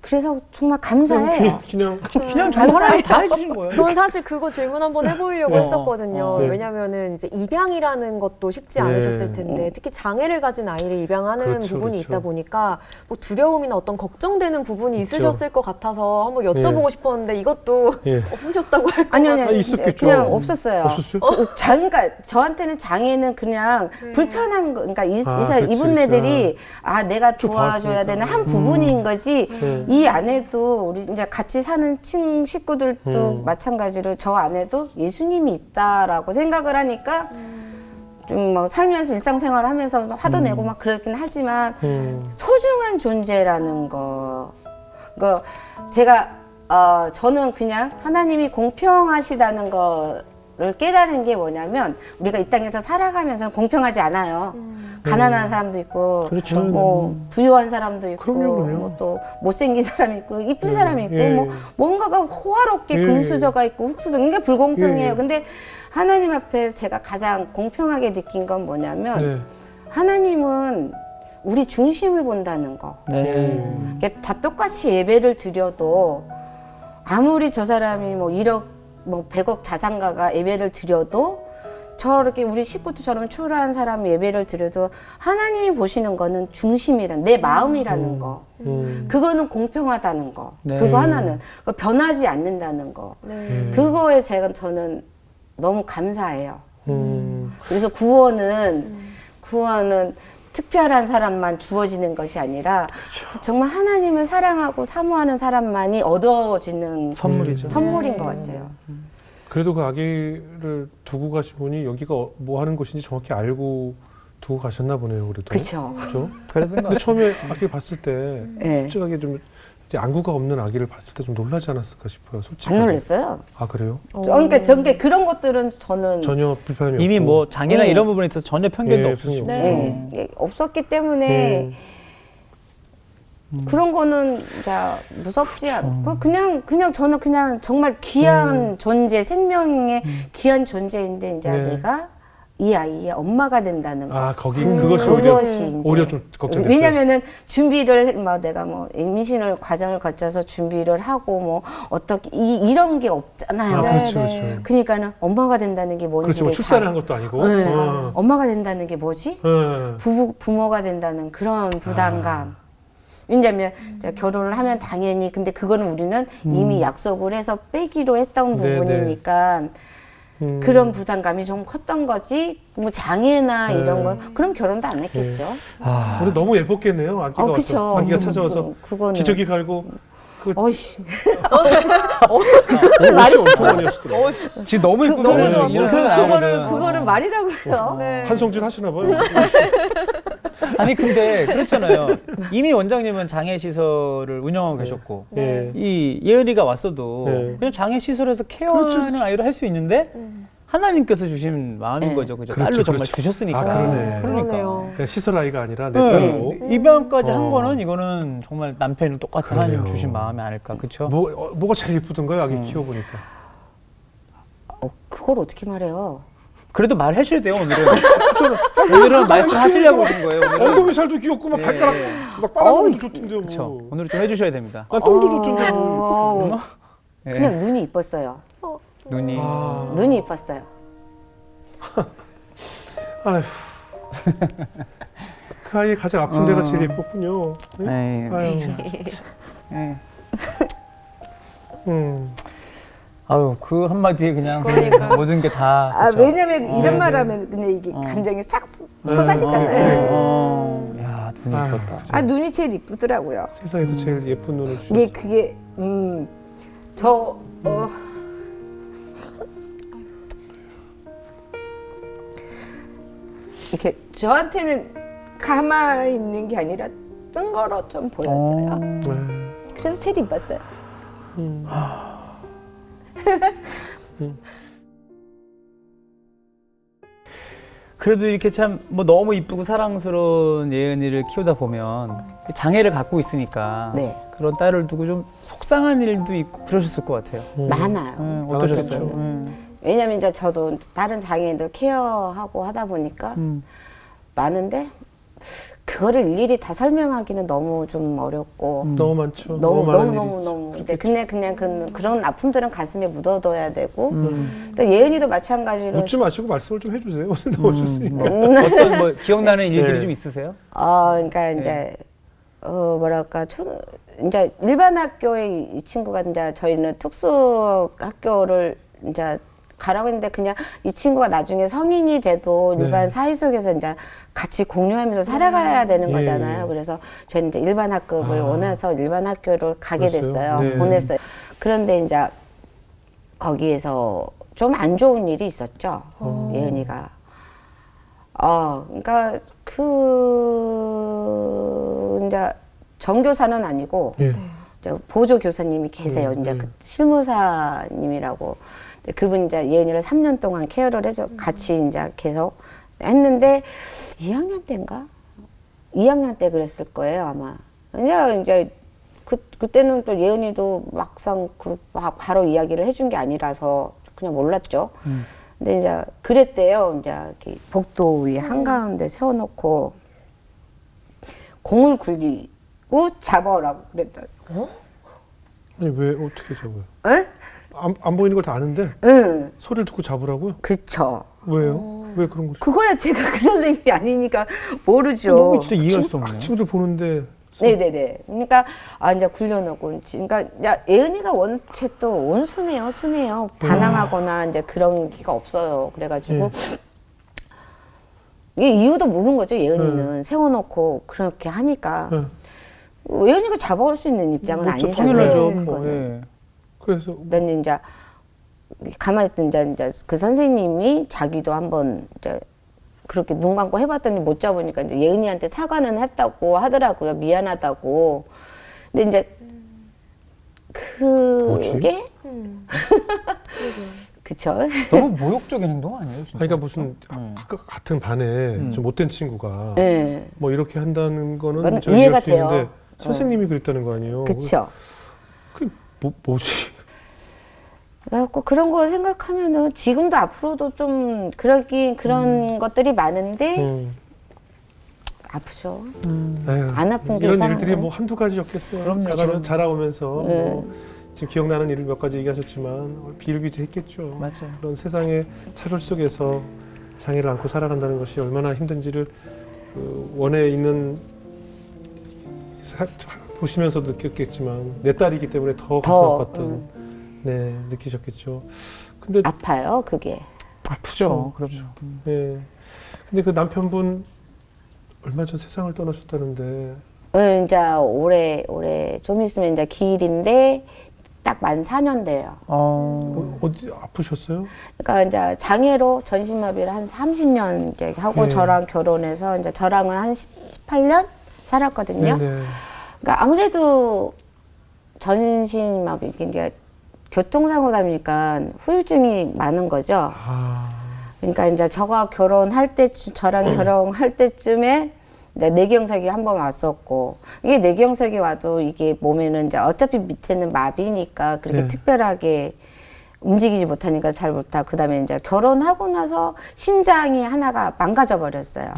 그래서 정말 감사해요. 그냥 그냥 정말 하나님 다 해주신 거예요. 전 사실 그거 질문 한번 해보려고 했었거든요. 네. 왜냐면은 이제 입양이라는 것도 쉽지 네. 않으셨을 텐데 특히 장애를 가진 아이를 입양하는 그렇죠, 부분이 그렇죠. 있다 보니까 뭐 두려움이나 어떤 걱정되는 부분이 있으셨을 것 같아서 한번 여쭤보고 싶었는데 이것도 예. 없으셨다고 할 것 아니 같아요. 아니 있었겠죠. 그냥 없었어요. 없었어요? 그러니까 저한테는 장애는 그냥 불편한 거, 그러니까 그렇지, 이분네들이 아 내가 쭉 도와줘야 봐왔으니까. 되는 한 부분인 거지. 이 안에도 우리 이제 같이 사는 식구들도 마찬가지로 저 안에도 예수님이 있다라고 생각을 하니까 좀 막 살면서 일상생활하면서 화도 내고 막 그렇긴 하지만 소중한 존재라는 거. 그 제가 저는 그냥 하나님이 공평하시다는 거를 깨달은 게 뭐냐면 우리가 이 땅에서 살아가면서 공평하지 않아요. 가난한 사람도 있고, 그렇죠. 뭐 부유한 사람도 있고, 그럼요, 그럼요. 뭐 또 못생긴 사람이 있고, 이쁜 사람이 있고, 예, 뭐 예. 뭔가가 호화롭게 예, 금수저가 있고 흙수저, 그게 불공평해요. 예, 예. 근데 하나님 앞에 제가 가장 공평하게 느낀 건 뭐냐면 네. 하나님은 우리 중심을 본다는 거. 네. 이게 다 똑같이 예배를 드려도 아무리 저 사람이 뭐 1억, 뭐 100억 자산가가 예배를 드려도 저렇게 우리 식구들처럼 초라한 사람이 예배를 드려도 하나님이 보시는 거는 중심이란 내 마음이라는 거. 그거는 공평하다는 거. 네. 그거 하나는 그거 변하지 않는다는 거. 네. 그거에 저는 너무 감사해요. 음. 그래서 구원은 특별한 사람만 주어지는 것이 아니라 정말 하나님을 사랑하고 사모하는 사람만이 얻어지는 선물이죠. 선물인 것 같아요. 그래도 그 아기를 두고 가신 분이 여기가 뭐 하는 곳인지 정확히 알고 두고 가셨나 보네요, 그래도. 그렇죠. 그렇죠? 그랬던 것 근데 같아요. 처음에 아기 봤을 때 네. 솔직하게 좀 이제 안구가 없는 아기를 봤을 때 좀 놀라지 않았을까 싶어요, 솔직히. 안 놀랐어요. 아, 그래요? 그러니까 저게 그런 것들은 저는 전혀 불편함이 이미 없고. 뭐 장애나 네. 이런 부분에 있어서 전혀 편견도 예, 없으시고. 네. 없었기 때문에 그런 거는 자 무섭지 않고 그냥 저는 그냥 정말 귀한 존재, 생명의 귀한 존재인데 이제 네. 내가 이 아이의 엄마가 된다는 거. 아, 거기 그것이 오히려 이제 오히려 좀 걱정됐어요. 왜냐면은 준비를 뭐 내가 뭐 임신을 과정을 거쳐서 준비를 하고 뭐 어떻게 이런 게 없잖아요. 아, 그렇죠, 네, 그렇죠. 그러니까는 엄마가 된다는 게 뭔지 그렇지, 뭐 출산을 한 것도 아니고. 네. 어. 엄마가 된다는 게 뭐지? 어. 부모가 된다는 그런 부담감. 왜냐면 이제 결혼을 하면 당연히 근데 그거는 우리는 이미 약속을 해서 빼기로 했던 네네. 부분이니까 그런 부담감이 좀 컸던 거지. 뭐 장애나 이런 거 그럼 결혼도 안 했겠죠. 아, 근데 너무 예뻤겠네요, 아기가 와서. 그쵸. 아기가 찾아와서 그거는 기저귀 갈고. 어이씨. 말이 엄청 많이 하시더라고요. 지금 너무 이쁘고 너무 좋았어요. 이런 표현 나오거든. 그거를 말이라고요. 네. 한성질 하시나 봐요. 아니 근데 그렇잖아요. 이미 원장님은 장애 시설을 운영하고 계셨고 예. 이 예은이가 왔어도 네. 그냥 장애 시설에서 케어하는 아이로 할 수 있는데 하나님께서 주신 마음인 네. 거죠. 그죠? 그렇죠, 딸로 정말 그렇죠. 주셨으니까. 아, 그러네. 그러네요. 그냥 시설 아이가 아니라 내 네. 딸로. 입양까지 한 어. 거는 이거는 정말 남편이랑 똑같은 그러네요. 하나님 주신 마음이 아닐까. 그렇죠? 뭐가 제일 예쁘던가요, 아기 키워보니까. 그걸 어떻게 말해요? 그래도 말해줘야 돼요 오늘은. 오늘은 말씀하시려고 오신 거예요. 오늘은. 엉덩이 살도 귀엽고 막 예, 발가락 예. 막 빨아먹어도 좋던데요. 그렇죠. 오늘은 좀 해주셔야 됩니다. 난 똥도 좋던데. 예. 그냥 눈이 이뻤어요. 눈이. 아, 눈이 이뻤어요. 아휴. 그 아이의 가장 아픈 데가 제일 예뻤군요. 네? 에이, 아유. 예. 음. 그 한마디에 그냥 그러니까. 모든 게 다. 아, 그쵸? 왜냐면 이런 말 하면 그냥 이게 감정이 싹 쏟아지잖아요. 야, 눈이 아유. 예뻤다. 아, 눈이 제일 이쁘더라고요. 세상에서 제일 예쁜 눈을 주셨어요. 이게 그게 이렇게 저한테는 가만히 있는 게 아니라 뜬거로 좀 보였어요. 네. 그래서 제일 이뻤어요. 그래도 이렇게 참 뭐 너무 이쁘고 사랑스러운 예은이를 키우다 보면 장애를 갖고 있으니까 네. 그런 딸을 두고 좀 속상한 일도 있고 그러셨을 것 같아요. 많아요. 어떠셨어요? 많았겠죠. 왜냐면 이제 저도 다른 장애인들 케어하고 하다 보니까 많은데 그거를 일일이 다 설명하기는 너무 좀 어렵고 너무 많죠. 너무 많은 너무 일이 근데 그냥 그런 아픔들은 가슴에 묻어둬야 되고 또 예은이도 마찬가지로 묻지 마시고 말씀을 좀 해주세요. 오늘 나오셨으니까. 어떤 뭐 기억나는 일들이 네. 좀 있으세요? 그러니까 이제 뭐랄까 이제 일반 학교에 이 친구가 이제 저희는 특수 학교를 이제 가라고 했는데 그냥 이 친구가 나중에 성인이 돼도 네. 일반 사회 속에서 이제 같이 공유하면서 살아가야 되는 예. 거잖아요. 그래서 저희는 이제 일반 학급을 원해서 일반 학교를 가게 그랬어요? 됐어요. 네. 보냈어요. 그런데 이제 거기에서 좀 안 좋은 일이 있었죠. 예은이가. 그러니까 이제 정교사는 아니고 예. 이제 보조 교사님이 계세요. 이제 그 실무사님이라고. 근데 그분 이제 예은이를 3년 동안 케어를 해서 같이 이제 계속 했는데 2학년 때인가? 2학년 때 그랬을 거예요, 아마. 이제 그때는 또 예은이도 막상 바로 이야기를 해준 게 아니라서 그냥 몰랐죠. 근데 이제 그랬대요. 이제 이렇게 복도 위에 한가운데 세워놓고 공을 굴리고 잡아오라고 그랬다. 아니 왜 어떻게 잡아요? 에? 안 보이는 걸 다 아는데 응, 소리를 듣고 잡으라고요? 그쵸. 왜요? 왜 그런 거죠? 그거야 제가 그 선생님이 아니니까 모르죠. 너무 진짜 이해할 수 없네요. 친구들 보는데 네네네. 그러니까 이제 굴려놓고, 그러니까 야, 예은이가 원체 또 온순해요, 순해요. 반항하거나 이제 그런 기가 없어요. 그래가지고 이게 이유도 모르는 거죠. 예은이는 세워놓고 그렇게 하니까 예은이가 잡아올 수 있는 입장은 그렇죠. 아니잖아요. 당연하죠. 그거는. 예. 그래서 그다음에 이제 가만히 있던 이제 그 선생님이 자기도 한번 이제 그렇게 눈 감고 해봤더니 못 잡으니까 이제 예은이한테 사과는 했다고 하더라고요. 미안하다고. 근데 이제 그게 그쵸? 너무 모욕적인 행동 아니에요, 진짜? 그러니까 무슨 아까 같은 반에 좀 못된 친구가 네. 뭐 이렇게 한다는 거는 그건 저는 이해가 이해할 수 있는데 돼요. 선생님이 그랬다는 거 아니에요? 그쵸? 그 뭐지? 그래갖고 그런 거 생각하면은 지금도 앞으로도 좀 그런 것들이 많은데 아프죠. 에휴, 안 아픈 게 이런 이상한 일들이 거예요. 뭐 한두 가지였겠어요. 그럼요. 자라오면서 뭐 지금 기억나는 일을 몇 가지 얘기하셨지만 비일비재했겠죠. 맞아요. 그런 세상의 차별 속에서 장애를 안고 살아간다는 것이 얼마나 힘든지를 그 원에 있는 보시면서도 느꼈겠지만 내 딸이기 때문에 더 가슴 아팠던 네 느끼셨겠죠. 근데 아파요, 그게. 아프죠. 그렇죠. 네. 근데 그 남편분 얼마 전 세상을 떠나셨다는데 이제 올해 좀 있으면 이제 기일인데 딱 만 4년 돼요. 어디 아프셨어요? 그러니까 이제 장애로 전신마비를 한 30년 이제 하고 네. 저랑 결혼해서 이제 저랑은 한 18년 살았거든요. 네네. 그러니까 아무래도 전신마비 이게 교통사고 나니까 후유증이 많은 거죠. 그러니까 이제 저가 결혼할 때쯤 저랑 결혼할 때쯤에 이제 뇌경색이 한 번 왔었고 이게 뇌경색이 와도 이게 몸에는 이제 어차피 밑에는 마비니까 그렇게 네. 특별하게 움직이지 못하니까 잘 못하고 그다음에 이제 결혼하고 나서 신장이 하나가 망가져 버렸어요.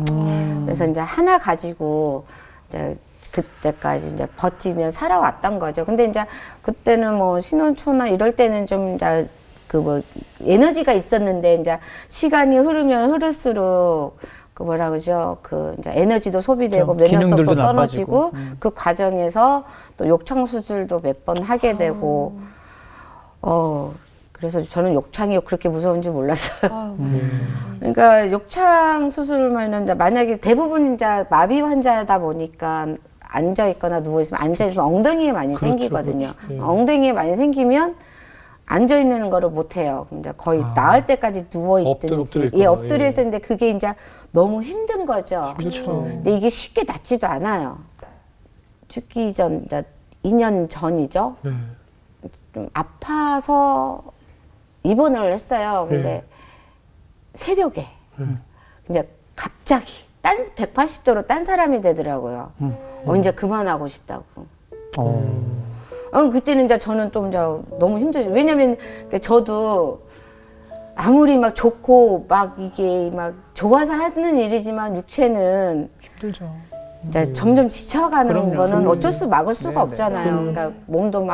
그래서 이제 하나 가지고 이제 그때까지 이제 버티며 살아왔던 거죠. 근데 이제 그때는 뭐 신혼초나 이럴 때는 좀 이제 그 뭐 에너지가 있었는데 이제 시간이 흐르면 흐를수록 그 뭐라 그러죠? 그 이제 에너지도 소비되고 그렇죠. 면역력도 기능들도 떨어지고 나빠지고. 그 과정에서 또 욕창 수술도 몇 번 하게 되고 그래서 저는 욕창이 그렇게 무서운지 몰랐어요. 아유, 그러니까 욕창 수술만은 이제 만약에 대부분 이제 마비 환자다 보니까 앉아 있거나 누워 있으면 앉아 있으면 엉덩이에 많이 그렇죠, 생기거든요. 그렇죠. 예. 엉덩이에 많이 생기면 앉아 있는 거를 못 해요. 이제 거의 나을 때까지 누워 엎드려 있든지 있거나, 엎드려 예. 있었는데 그게 이제 너무 힘든 거죠. 그렇죠. 근데 이게 쉽게 낫지도 않아요. 죽기 전 이제 2년 전이죠. 네. 좀 아파서 입원을 했어요. 근데 예. 새벽에 이제 갑자기 180도로 딴 사람이 되더라고요. 이제 그만하고 싶다고. 그때는 이제 저는 좀 이제 너무 힘들죠. 왜냐면 저도 아무리 막 좋고 막 이게 막 좋아서 하는 일이지만 육체는 힘들죠. 이제 점점 지쳐가는 그럼요. 거는 어쩔 수 막을 수가 네네. 없잖아요. 그러니까 몸도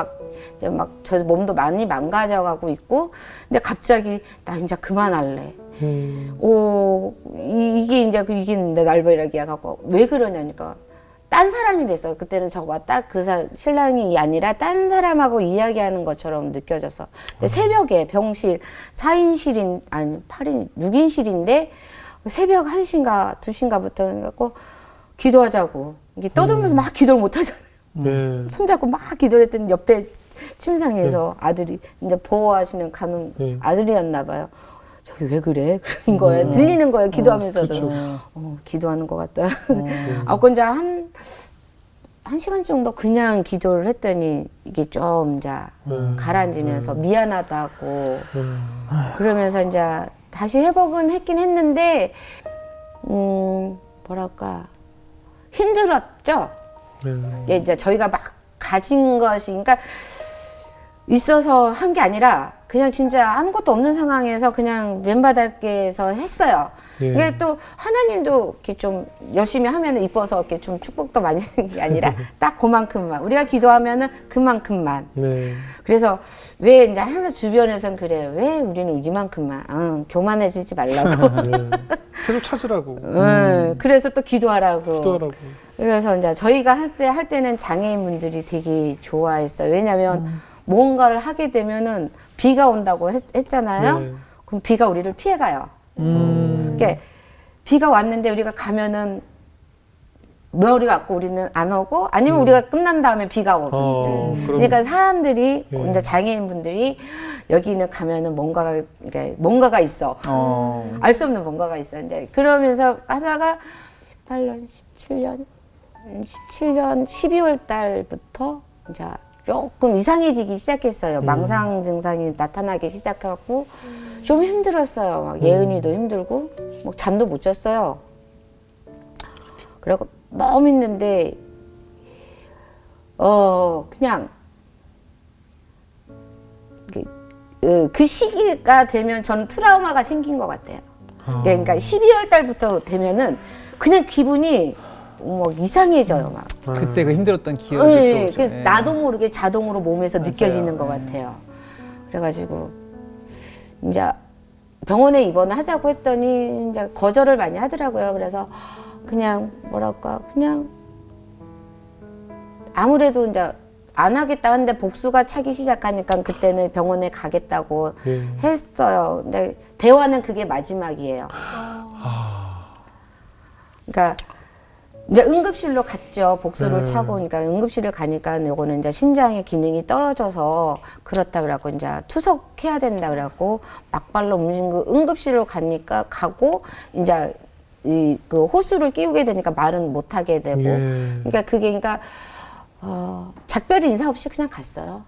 이제 저 몸도 많이 망가져가고 있고, 근데 갑자기 나 이제 그만할래. 이게 이제 이게 날벼락이야 갖고 왜 그러냐니까 딴 사람이 됐어요. 그때는 저가 딱 신랑이 아니라 딴 사람하고 이야기하는 것처럼 느껴져서. 근데 새벽에 병실 4인실인 아니 8인 6인실인데 새벽 1시인가 2시인가부터 갖고 기도하자고 이게 떠들면서 막 기도를 못 하잖아요. 네. 손잡고 막 기도를 했더니 옆에 침상에서 아들이 이제 보호하시는 간호 네. 아들이었나 봐요. 저기 왜 그래? 그런 거예요. 들리는 거예요. 기도하면서도. 그렇죠. 기도하는 것 같다. 그건 이제 한 시간 정도 그냥 기도를 했더니 이게 좀 이제 가라앉으면서 미안하다고 그러면서 이제 다시 회복은 했긴 했는데 뭐랄까 힘들었죠. 예, 이제 저희가 막 가진 것이 그러니까 있어서 한 게 아니라 그냥 진짜 아무것도 없는 상황에서 그냥 맨바닥에서 했어요. 예. 이게 또 하나님도 이렇게 좀 열심히 하면 이뻐서 이렇게 좀 축복도 많이 하는 게 아니라 딱 그만큼만 우리가 기도하면은 그만큼만. 네. 그래서 왜 이제 항상 주변에서는 그래요. 왜 우리는 이만큼만 교만해지지 말라고. 네. 계속 찾으라고. 그래서 또 기도하라고. 기도하라고. 그래서 이제 저희가 할 때는 장애인분들이 되게 좋아했어요. 왜냐하면 뭔가를 하게 되면은 비가 온다고 했잖아요. 네. 그럼 비가 우리를 피해가요. 그러니까 비가 왔는데 우리가 가면은 머리 왔고 우리는 안 오고 아니면 우리가 끝난 다음에 비가 오든지. 그러니까 사람들이 예. 이제 장애인분들이 여기는 가면은 뭔가가 있어. 알 수 없는 뭔가가 있어. 이제 그러면서 하다가 18년, 17년 12월 달부터 이제 조금 이상해지기 시작했어요. 망상 증상이 나타나기 시작하고 좀 힘들었어요. 막 예은이도 힘들고 막 잠도 못 잤어요. 그리고 너무 힘든데 그냥 그 시기가 되면 저는 트라우마가 생긴 것 같아요. 그러니까 12월 달부터 되면은 그냥 기분이 막 이상해져요. 막. 그때 그 힘들었던 기억이 또. 나도 모르게 자동으로 몸에서 느껴지는 것 같아요. 그래가지고 이제 병원에 입원을 하자고 했더니 이제 거절을 많이 하더라고요. 그래서 그냥 뭐랄까 그냥 아무래도 이제 안 하겠다 하는데 복수가 차기 시작하니까 그때는 병원에 가겠다고 했어요. 근데 대화는 그게 마지막이에요. 그러니까 이제 응급실로 갔죠. 복수를 차고, 그러니까 응급실을 가니까 요거는 이제 신장의 기능이 떨어져서 그렇다 그래갖고 이제 투석해야 된다 그래갖고 막발로 응급실로 가고 이제 그 호수를 끼우게 되니까 말은 못 하게 되고. 그러니까 그게 작별 인사 없이 그냥 갔어요.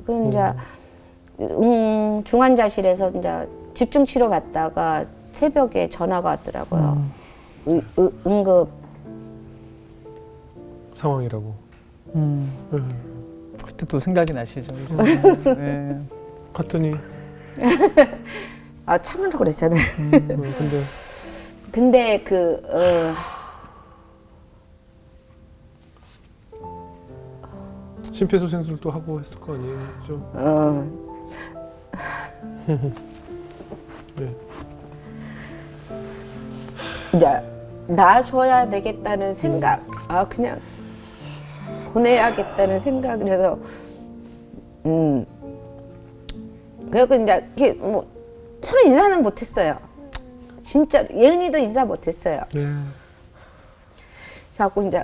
그럼 이제 중환자실에서 이제 집중 치료 받다가 새벽에 전화가 왔더라고요. 응급 상황이라고. 그때 또 생각이 나시죠. 네. 갔더니 참으라고 그랬잖아요. 근데 근데 심폐소생술도 하고 했을 거 아니에요, 그죠? 네. 이제 놔줘야 되겠다는 생각, 그냥 보내야겠다는 생각. 그래서 그래서 이제 이렇게 뭐 서로 인사는 못했어요. 진짜 예은이도 인사 못했어요. 네. 그래갖고 이제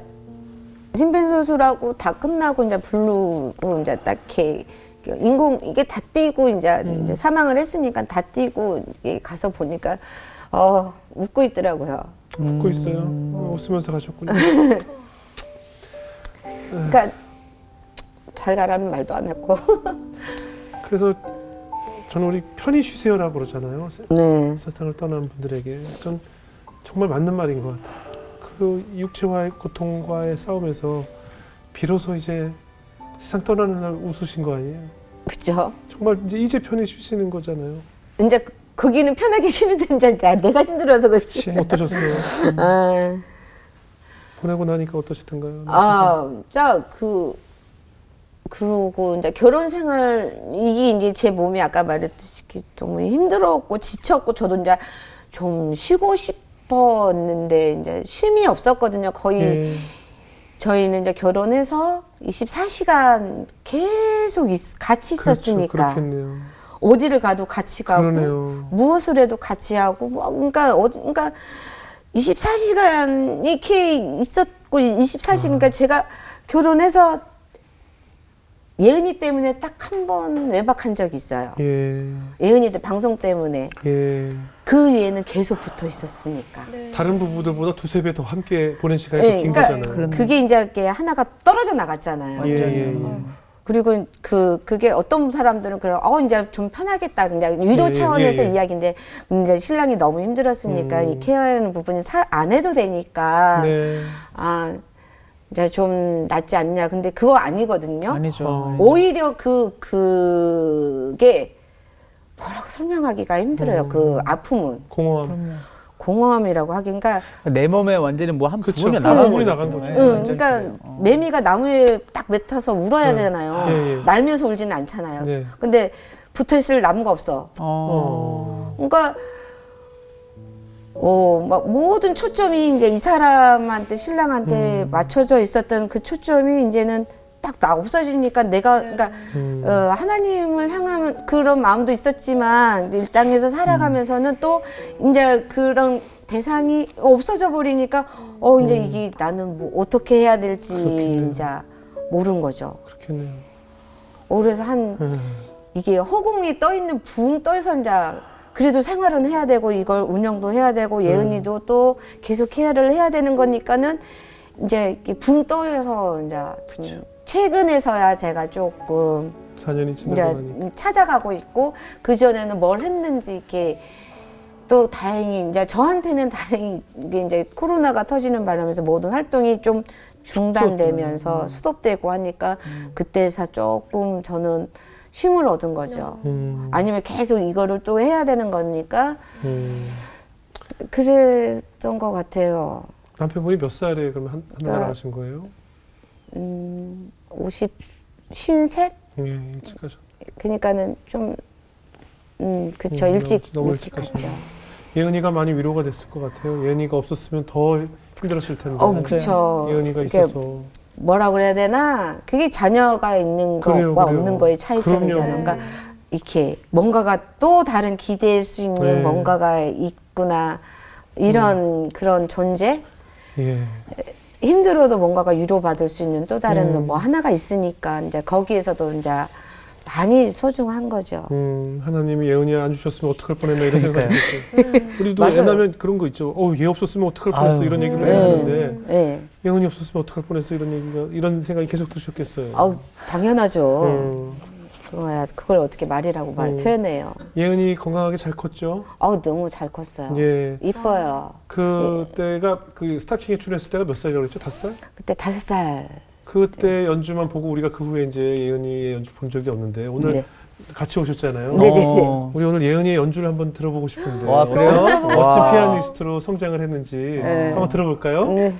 심폐소생술하고 다 끝나고 이제 부르고 이제 딱 이렇게 인공 이게 다 띄고 이제 사망을 했으니까 다 띄고 이게 가서 보니까 웃고 있더라고요. 웃고 있어요. 웃으면서 가셨군요. 그러니까 잘 가라는 말도 안 했고. 그래서 저는 우리 편히 쉬세요라고 그러잖아요. 네. 세상을 떠난 분들에게 전 정말 맞는 말인 것 같아요. 그 육체와의 고통과의 싸움에서 비로소 이제 세상 떠나는 날 웃으신 거 아니에요? 그죠? 정말 이제 편히 쉬시는 거잖아요. 이제 거기는 편하게 쉬는데 이제 내가 힘들어서 그렇지. 어떠셨어요? 아, 보내고 나니까 어떠시던가요? 그러고 이제 결혼 생활 이게 이제 제 몸이 아까 말했듯이 너무 힘들었고 지쳤고 저도 이제 좀 쉬고 싶었는데 이제 쉼이 없었거든요. 거의 예. 저희는 이제 결혼해서 24시간 계속 같이 있었으니까 그렇겠네요. 어디를 가도 같이 가고 그러네요. 무엇을 해도 같이 하고 뭐 그러니까 24시간 이렇게 있었고 24시간 그러니까 제가 결혼해서 예은이 때문에 딱 한 번 외박한 적이 있어요. 예. 예은이들 방송 때문에. 예. 그 위에는 계속 붙어 있었으니까. 네. 다른 부부들보다 두세 배 더 함께 보낸 시간이 네, 더 긴 그러니까 거잖아요. 그게 이제 이렇게 하나가 떨어져 나갔잖아요. 예, 예, 예. 그리고 그게 어떤 사람들은 그래, 이제 좀 편하겠다. 그냥 위로 예, 차원에서 예, 예. 이야기인데, 이제 신랑이 너무 힘들었으니까 이 케어하는 부분이 안 해도 되니까, 네. 이제 좀 낫지 않냐. 근데 그거 아니거든요. 아니죠. 오히려 그게 뭐라고 설명하기가 힘들어요. 그 아픔은. 공허함. 공허함이라고 하긴. 그러니까, 내 몸에 완전히 뭐 한 그쵸. 부분이 한 나간 부분이 거죠. 나간 거죠. 네, 응, 완전히 그러니까 그래요. 매미가 나무에 딱 맺혀서 울어야 네. 되잖아요. 예, 예. 날면서 울지는 않잖아요. 네. 근데 붙어 있을 나무가 없어. 그러니까 막 모든 초점이 이제 이 사람한테 신랑한테 맞춰져 있었던 그 초점이 이제는 딱 없어지니까 내가 그러니까 하나님을 향하면 그런 마음도 있었지만 이 땅에서 살아가면서는 또 이제 그런 대상이 없어져 버리니까 이제 이게 나는 뭐 어떻게 해야 될지 그렇겠네요. 이제 모르는 거죠. 그렇겠네요. 그래서 이게 허공에 떠 있는 붕 떠서 이제 그래도 생활은 해야 되고 이걸 운영도 해야 되고 예은이도 또 계속 케어를 해야 되는 거니까는 이제 이렇게 붕 떠서 이제 좀 최근에서야 제가 조금 4년이 이제 지나고 나니까. 찾아가고 있고 그 전에는 뭘 했는지 이렇게 또 다행히 이제 저한테는 다행히 이게 이제 코로나가 터지는 바람에서 모든 활동이 좀 중단되면서 수독되고 하니까 그때서 조금 저는 쉼을 얻은 거죠. 아니면 계속 이거를 또 해야 되는 거니까 그랬던 것 같아요. 남편분이 몇 살에 그러면 한나라 하신 거예요? 53? 예, 일찍 하셨. 그러니까는 좀 그쵸 일찍 너무 일찍 일찍 갔죠. 예은이가 많이 위로가 됐을 것 같아요. 예은이가 없었으면 더 힘들었을 텐데. 그쵸. 예은이가 이게 있어서. 뭐라 그래야 되나? 그게 자녀가 있는 그래요, 것과 그래요. 없는 거의 차이점이잖아요. 그럼요. 그러니까 이렇게 뭔가가 또 다른 기대할 수 있는 네. 뭔가가 있구나 이런 그런 존재. 예. 힘들어도 뭔가가 위로받을 수 있는 또 다른 뭐 하나가 있으니까 이제 거기에서도 이제 많이 소중한 거죠. 하나님이 예은이 안 주셨으면 어떡할 뻔했나 이런 생각이 그러니까요. 들었어요. 우리도 맞아요. 애 낳으면 그런 거 있죠. 얘 없었으면 어떡할 뻔했어 아유. 이런 얘기를 해야 하는데 네. 예은이 없었으면 어떡할 뻔했어 이런 생각이 계속 드셨겠어요. 당연하죠. 그걸 어떻게 말이라고 표현해요. 예은이 건강하게 잘 컸죠. 너무 잘 컸어요. 예. 이뻐요. 그때가 그 스타킹에 출연했을 때가 몇 살이라고 그랬죠? 5살? 그때 5살. 그때 연주만 보고 우리가 그 후에 이제 예은이의 연주 본 적이 없는데 오늘 네. 같이 오셨잖아요. 네네네. 우리 오늘 예은이의 연주를 한번 들어보고 싶은데 와, 그래요? 어떤 멋진 와. 피아니스트로 성장을 했는지 네. 한번 들어볼까요? 네.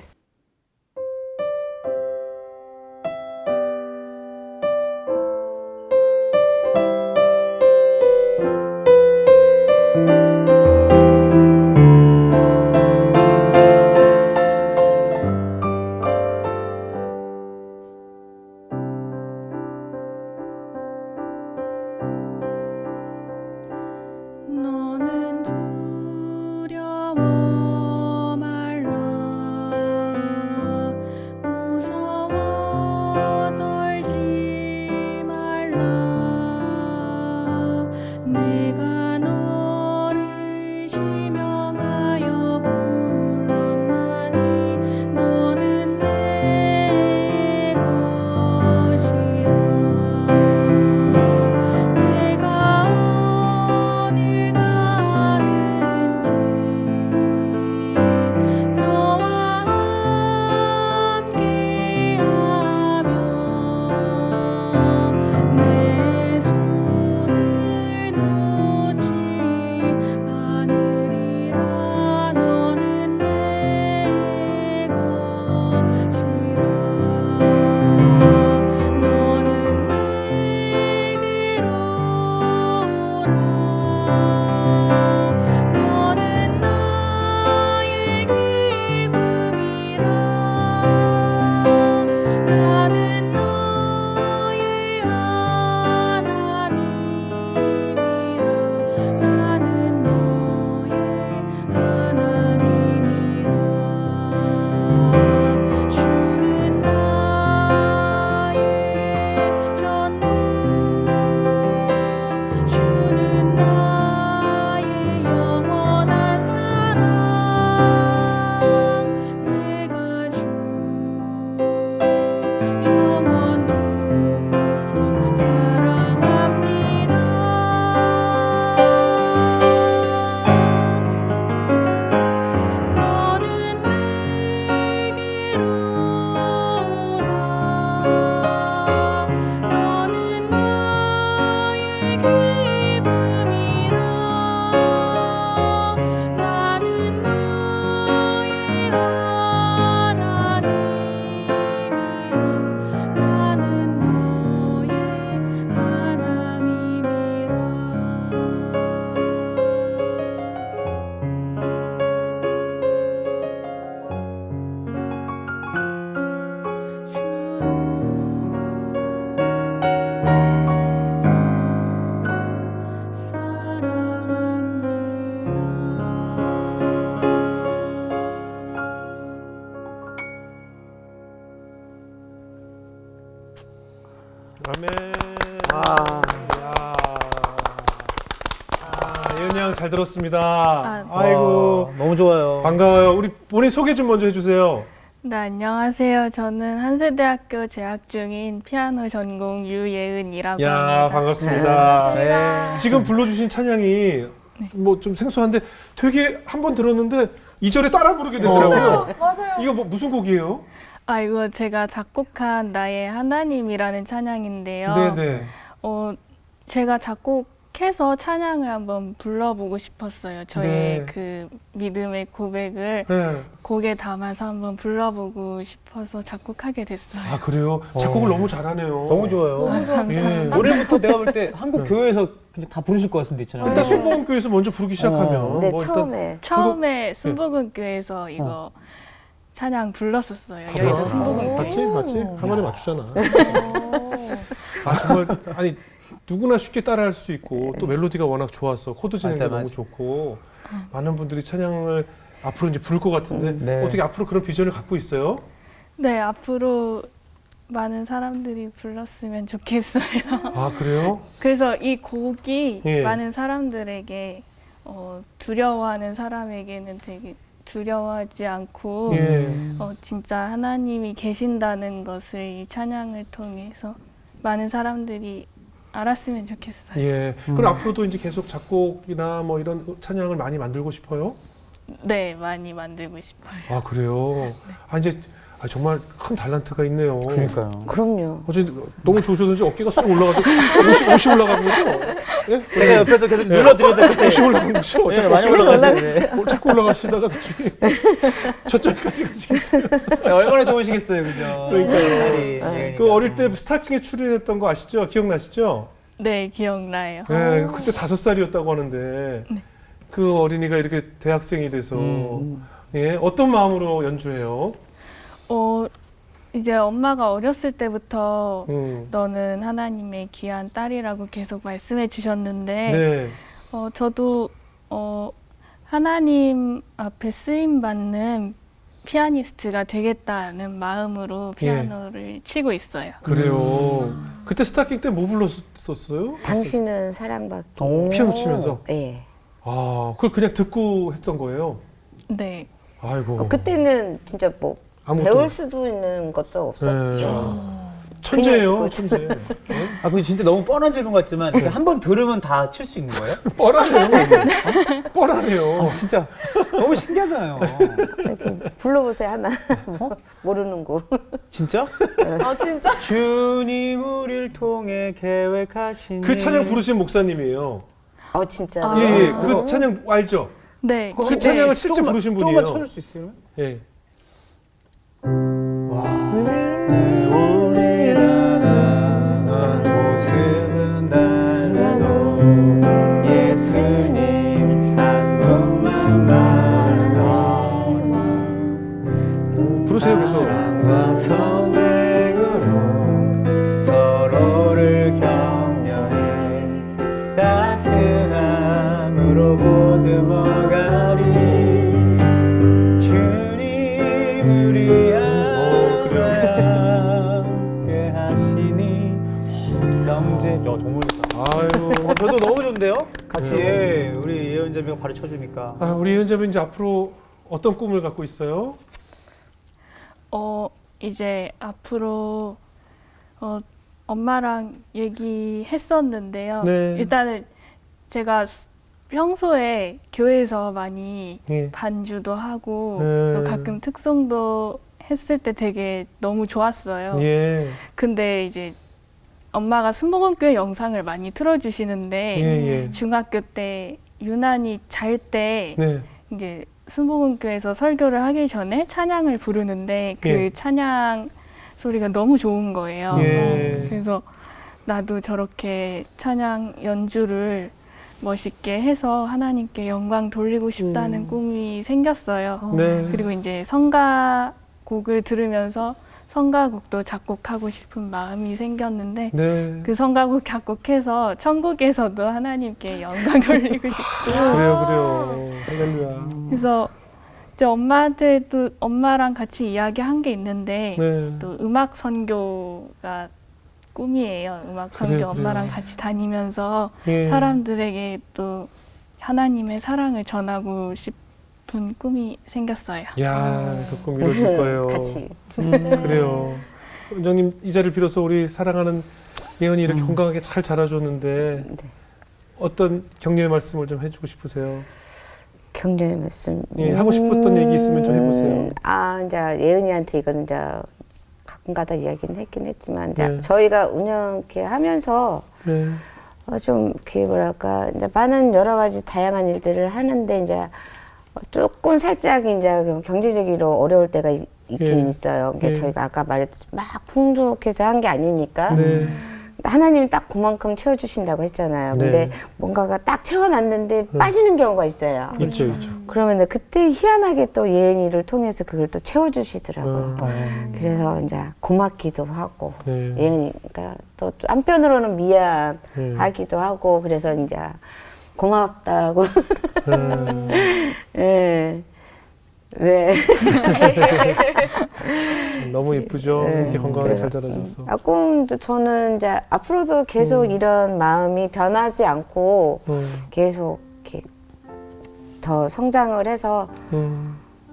아멘. 아. 야. 예은이 양 잘 들었습니다. 아, 아이고 너무 좋아요. 반가워요. 우리 본인 소개 좀 먼저 해주세요. 네, 안녕하세요. 저는 한세대학교 재학 중인 피아노 전공 유예은이라고 야 합니다. 반갑습니다. 네. 지금 불러주신 찬양이 뭐 좀 생소한데 되게 한 번 들었는데 2절에 따라 부르게 되더라고요. 맞아요. 이거 뭐 무슨 곡이에요? 아, 이거 제가 작곡한 나의 하나님이라는 찬양인데요. 네네. 제가 작곡해서 찬양을 한번 불러보고 싶었어요. 저의 네. 그 믿음의 고백을 네. 곡에 담아서 한번 불러보고 싶어서 작곡하게 됐어요. 아 그래요? 작곡을 너무 잘하네요. 너무 좋아요. 너무 좋았어요. 예. 노래부터 내가 볼 때 한국 교회에서 그냥 다 부르실 것 같은데 있잖아요. 일단 순복음교회에서 먼저 부르기 시작하면 네, 뭐 일단 처음에. 처음에 순복음교회에서 이거 찬양 불렀었어요. 여의도 그래요? 순복음교회. 맞지? 한 번에 맞추잖아. 아 정말 아니 누구나 쉽게 따라할 수 있고 또 멜로디가 워낙 좋아서 코드 진행도 맞아, 너무 맞아. 좋고 많은 분들이 찬양을 앞으로 이제 부를 것 같은데 네. 어떻게 앞으로 그런 비전을 갖고 있어요? 네, 앞으로 많은 사람들이 불렀으면 좋겠어요. 아 그래요? 그래서 이 곡이 예. 많은 사람들에게 두려워하는 사람에게는 되게 두려워하지 않고 예. 진짜 하나님이 계신다는 것을 이 찬양을 통해서 많은 사람들이 알았으면 좋겠어요. 예. 그럼 앞으로도 이제 계속 작곡이나 뭐 이런 찬양을 많이 만들고 싶어요? 네, 많이 만들고 싶어요. 아 그래요? 아 이제 정말 큰 달란트가 있네요. 그러니까요. 그럼요. 어제 너무 좋으셔서 어깨가 쑥 올라가서 옷이 올라가는 거죠? 예? 제가 옆에서 계속 눌러드렸는데 옷이 올라간 거죠? 네, 많이 올라가시네. 자꾸 올라가시다가 나중에 저쪽까지 가시겠어요. 얼마나 좋으시겠어요, 그죠? 그러니까요. 그 어릴 때 스타킹에 출연했던 거 아시죠? 기억나시죠? 네, 기억나요. 네, 그때 5살이었다고 하는데 그 어린이가 이렇게 대학생이 돼서 예, 어떤 마음으로 연주해요? 이제 엄마가 어렸을 때부터 음. 너는 하나님의 귀한 딸이라고 계속 말씀해 주셨는데 네. 저도 하나님 앞에 쓰임 받는 피아니스트가 되겠다는 마음으로 피아노를 치고 있어요. 그래요. 그때 스타킹 때 뭐 불렀었어요? 당신은 사랑받기. 피아노 치면서? 네. 아, 그걸 그냥 듣고 했던 거예요? 네. 아이고. 그때는 진짜 뭐 아무것도 배울 없- 수도 있는 것도 없었죠. 천재예요, 그냥 천재. 아, 근데 진짜 너무 뻔한 질문 같지만 한 번 들으면 다 칠 수 있는 거예요? 뻔하네요. 뻔하네요. 진짜 너무 신기하잖아요. 불러보세요 하나. 모르는 곡. 진짜? 아 진짜? 주님 우리를 통해 계획하신 그 찬양 부르신 목사님이에요. 진짜. 아. 예, 예. 그 찬양 알죠? 네. 그 찬양을 실제 부르신 분이에요. 조금만 쳐줄 수 있어요? 예. 모습은 달라도 예수님 한 분만 바라봐 부르세요, 계속. 사랑과 선행으로 서로를 격려해 따스함으로 보듬어가리 주님 우리 안에 함께 하시니 영제 정말 좋다. 아유. 저도 너무 좋은데요? 같이 우리 예언자매가 바로 쳐주니까 아, 우리 현자분 이제 앞으로 어떤 꿈을 갖고 있어요? 이제 앞으로 엄마랑 얘기했었는데요. 네. 일단은 제가 평소에 교회에서 많이 예. 반주도 하고 네. 또 가끔 특송도 했을 때 되게 너무 좋았어요. 예. 근데 이제 엄마가 순복음교회 영상을 많이 틀어주시는데 예, 예. 중학교 때 유난히 잘 때 네. 이제 순복음교회에서 설교를 하기 전에 찬양을 부르는데 그 예. 찬양 소리가 너무 좋은 거예요. 예. 그래서 나도 저렇게 찬양 연주를 멋있게 해서 하나님께 영광 돌리고 싶다는 꿈이 생겼어요. 네. 그리고 이제 성가곡을 들으면서 성가곡도 작곡하고 싶은 마음이 생겼는데 네. 그 성가곡 작곡해서 천국에서도 하나님께 영광 돌리고 싶고 그래요. 할렐루야. 그래서 이제 엄마한테도 엄마랑 같이 이야기한 게 있는데 네. 또 음악 선교가 꿈이에요. 음악 그래요, 성교 엄마랑 그래요. 같이 다니면서 예. 사람들에게 또 하나님의 사랑을 전하고 싶은 꿈이 생겼어요. 야, 그 꿈 이루어질 거예요. 같이. 그래요. 원장님 이 자리를 빌어서 우리 사랑하는 예언이 이렇게 건강하게 잘 자라줬는데 어떤 격려의 말씀을 좀 해주고 싶으세요? 격려의 말씀. 예, 하고 싶었던 얘기 있으면 좀 해보세요. 이제 예은이한테 이거는 이제 가끔가다 이야기는 했긴 했지만 이제 네. 저희가 운영 이렇게 하면서 네. 좀 이렇게 뭐랄까 이제 많은 여러 가지 다양한 일들을 하는데 이제 조금 살짝 이제 경제적으로 어려울 때가 있긴 예. 있어요. 그러니까 예. 저희가 아까 말했듯이 막 풍족해서 한 게 아니니까 네. 하나님이 딱 그만큼 채워주신다고 했잖아요. 근데 네. 뭔가가 딱 채워놨는데 빠지는 경우가 있어요. 있죠, 있죠. 그러면 그때 희한하게 또 예은이를 통해서 그걸 또 채워주시더라고요. 그래서 이제 고맙기도 하고 네. 예은이가 또 한편으로는 미안하기도 네. 하고 그래서 이제 고맙다고 예. 네. 너무 이쁘죠. 네. 이렇게 건강하게 잘 그래요. 자라줘서. 꿈도 저는 이제 앞으로도 계속 이런 마음이 변하지 않고 계속 이렇게 더 성장을 해서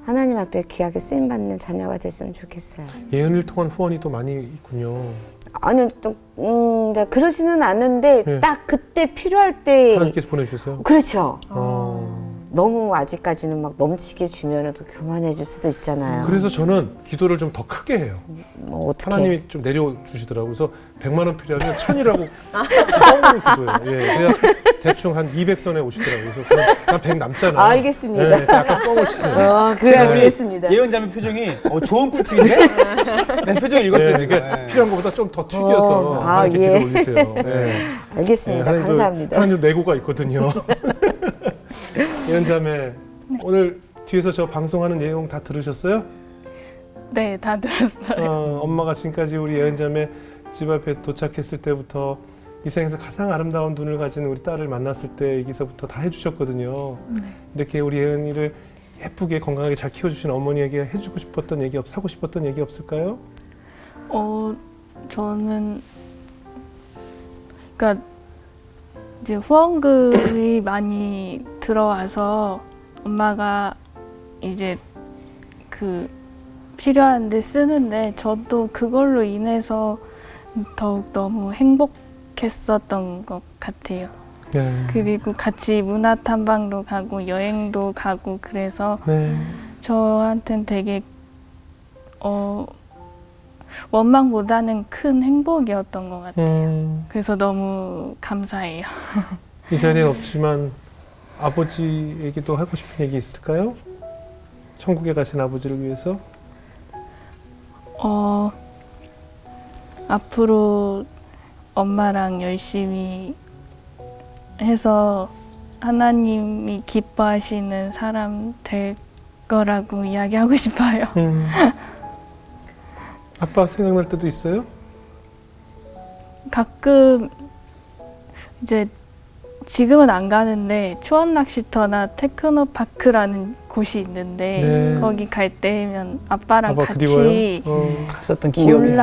하나님 앞에 귀하게 쓰임 받는 자녀가 됐으면 좋겠어요. 예언을 통한 후원이 또 많이 있군요. 아니요, 또 이제 그러지는 않는데 네. 딱 그때 필요할 때 하나님께서 보내주세요. 그렇죠. 너무 아직까지는 막 넘치게 주면은 또 교만해 줄 수도 있잖아요. 그래서 저는 기도를 좀 더 크게 해요. 뭐 어떻게 하나님이 좀 내려주시더라고요. 그래서 100만 원 필요하면 1000이라고 뻥으로 기도해요. 예, 그냥 대충 한 200선에 오시더라고요. 그래서 난 100 남잖아요. 알겠습니다. 예, 약간 뻥을 치세요. 그래 네. 알겠습니다. 예언자매 표정이 좋은 꿀팁인데? 내 표정 읽었어요 예, 지금. 그러니까 필요한 것보다 좀 더 튀겨서 아, 하나님께 예. 기도 올리세요. 예. 알겠습니다. 하나님도- 감사합니다. 하나님도 내고가 있거든요. 예언자매 오늘 뒤에서 저 방송하는 내용 다 들으셨어요? 네, 다 들었어요. 엄마가 지금까지 우리 예언자매 집 앞에 도착했을 때부터 이 생에서 가장 아름다운 눈을 가진 우리 딸을 만났을 때 얘기서부터 다 해주셨거든요. 이렇게 우리 예은이를 예쁘게 건강하게 잘 키워주신 어머니에게 해주고 싶었던 얘기 사고 싶었던 얘기 없을까요? 저는 그러니까 이제 후원금이 많이 들어와서 엄마가 이제 그 필요한데 쓰는데 저도 그걸로 인해서 더욱 너무 행복했었던 것 같아요. 네. 그리고 같이 문화 탐방도 가고 여행도 가고 그래서 네. 저한테는 되게 원망보다는 큰 행복이었던 것 같아요. 그래서 너무 감사해요. 이 자리에 없지만 아버지에게도 하고 싶은 얘기 있을까요? 천국에 가신 아버지를 위해서? 앞으로 엄마랑 열심히 해서 하나님이 기뻐하시는 사람 될 거라고 이야기하고 싶어요. 아빠 생각날 때도 있어요? 가끔 이제 지금은 안 가는데 초원 낚시터나 테크노파크라는 곳이 있는데 네. 거기 갈 때면 아빠랑 아빠 같이 그리워요? 갔었던 기억이.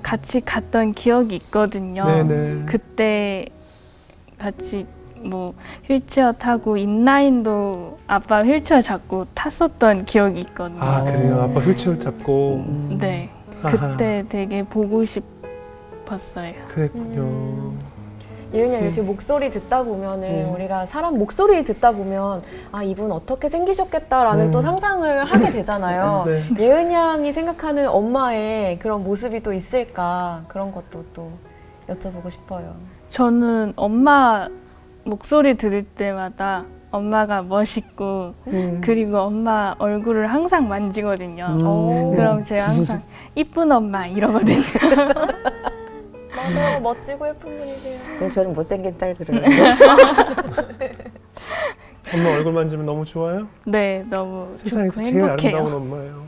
같이 갔던 기억이 있거든요. 네네. 그때 같이 뭐 휠체어 타고 인라인도 아빠 휠체어 잡고 탔었던 기억이 있거든요. 아 그래요? 아빠 휠체어 잡고 네, 아하. 그때 되게 보고 싶었어요. 그랬군요. 예은이 이렇게 목소리 듣다 보면은 우리가 사람 목소리 듣다 보면 아 이분 어떻게 생기셨겠다라는 또 상상을 하게 되잖아요. 네. 예은 양이 생각하는 엄마의 그런 모습이 또 있을까 그런 것도 또 여쭤보고 싶어요. 저는 엄마 목소리 들을 때마다 엄마가 멋있고 그리고 엄마 얼굴을 항상 만지거든요. 그럼 제가 항상 이쁜 엄마 이러거든요. 맞아요. 멋지고 예쁜 분이세요. 그래서 저는 못생긴 딸 그래요. 엄마 얼굴 만지면 너무 좋아요? 네, 너무 세상에서 좋고 제일 행복해요. 아름다운 엄마예요.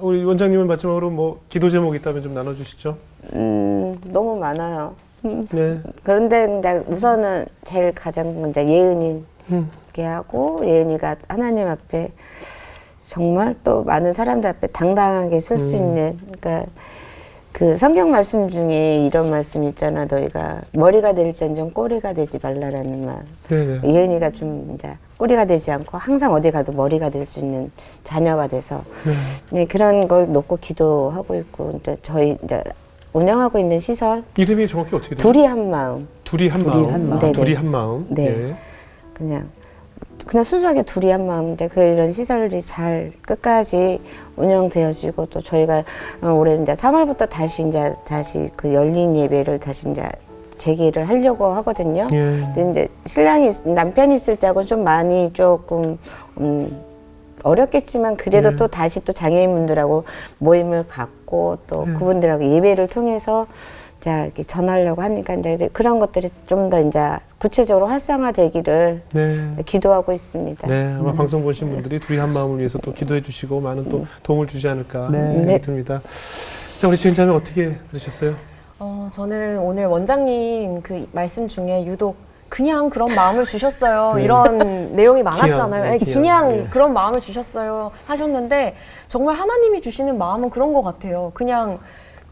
우리 원장님은 마지막으로 뭐 기도 제목 있다면 좀 나눠주시죠. 너무 많아요. 네. 그런데 이제 우선은 제일 가장 이제 예은이게 하고 예은이가 하나님 앞에 정말 또 많은 사람들 앞에 당당하게 설 수 있는, 그러니까 그 성경 말씀 중에 이런 말씀 있잖아. 너희가 머리가 될지언정 꼬리가 되지 말라라는 말. 네네. 예은이가 좀 이제 꼬리가 되지 않고 항상 어디 가도 머리가 될 수 있는 자녀가 돼서 네, 그런 걸 놓고 기도하고 있고 이제 저희 이제 운영하고 있는 시설 이름이 정확히 어떻게 돼요? 둘이 한 마음. 둘이 한 둘이 마음. 한 마음. 네네. 둘이 한 마음. 네. 예. 그냥 순수하게 둘이 한 마음인데 이런 시설이 잘 끝까지 운영되어지고 또 저희가 올해 이제 3월부터 다시 그 열린 예배를 다시 이제 재개를 하려고 하거든요. 예. 근데 이제 신랑이 남편이 있을 때하고 좀 많이 조금 어렵겠지만 그래도 또 다시 또 장애인분들하고 모임을 갖고 또 그분들하고 예배를 통해서 자 이렇게 전하려고 하니까 이제 그런 것들이 좀 더 이제 구체적으로 활성화되기를 네. 기도하고 있습니다. 네, 아마 방송 보신 분들이 둘이 한 마음을 위해서 또 기도해 주시고 많은 또 도움을 주지 않을까 네. 생각이 네. 듭니다. 자, 우리 지은자매 어떻게 들으셨어요? 저는 오늘 원장님 그 말씀 중에 유독 그냥 그런 마음을 주셨어요. 네. 이런 내용이 많았잖아요. 그냥, 네, 그냥, 그냥 네. 그런 마음을 주셨어요. 하셨는데 정말 하나님이 주시는 마음은 그런 것 같아요. 그냥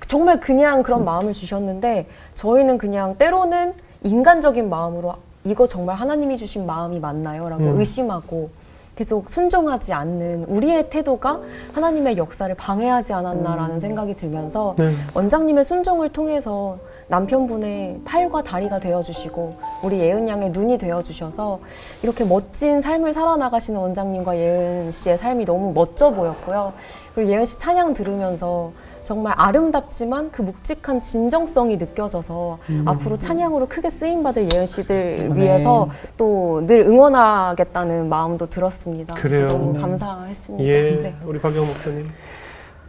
정말 그냥 그런 마음을 주셨는데 저희는 그냥 때로는 인간적인 마음으로 이거 정말 하나님이 주신 마음이 맞나요? 라고 의심하고 계속 순종하지 않는 우리의 태도가 하나님의 역사를 방해하지 않았나라는 생각이 들면서 네. 원장님의 순종을 통해서 남편분의 팔과 다리가 되어주시고 우리 예은 양의 눈이 되어주셔서 이렇게 멋진 삶을 살아나가시는 원장님과 예은 씨의 삶이 너무 멋져 보였고요. 그리고 예은 씨 찬양 들으면서 정말 아름답지만 그 묵직한 진정성이 느껴져서 앞으로 찬양으로 크게 쓰임받을 예은 씨들 위해서 또 늘 응원하겠다는 마음도 들었습니다. 그래요. 그래서 너무 네. 감사했습니다. 예, 네. 우리 박영 목사님.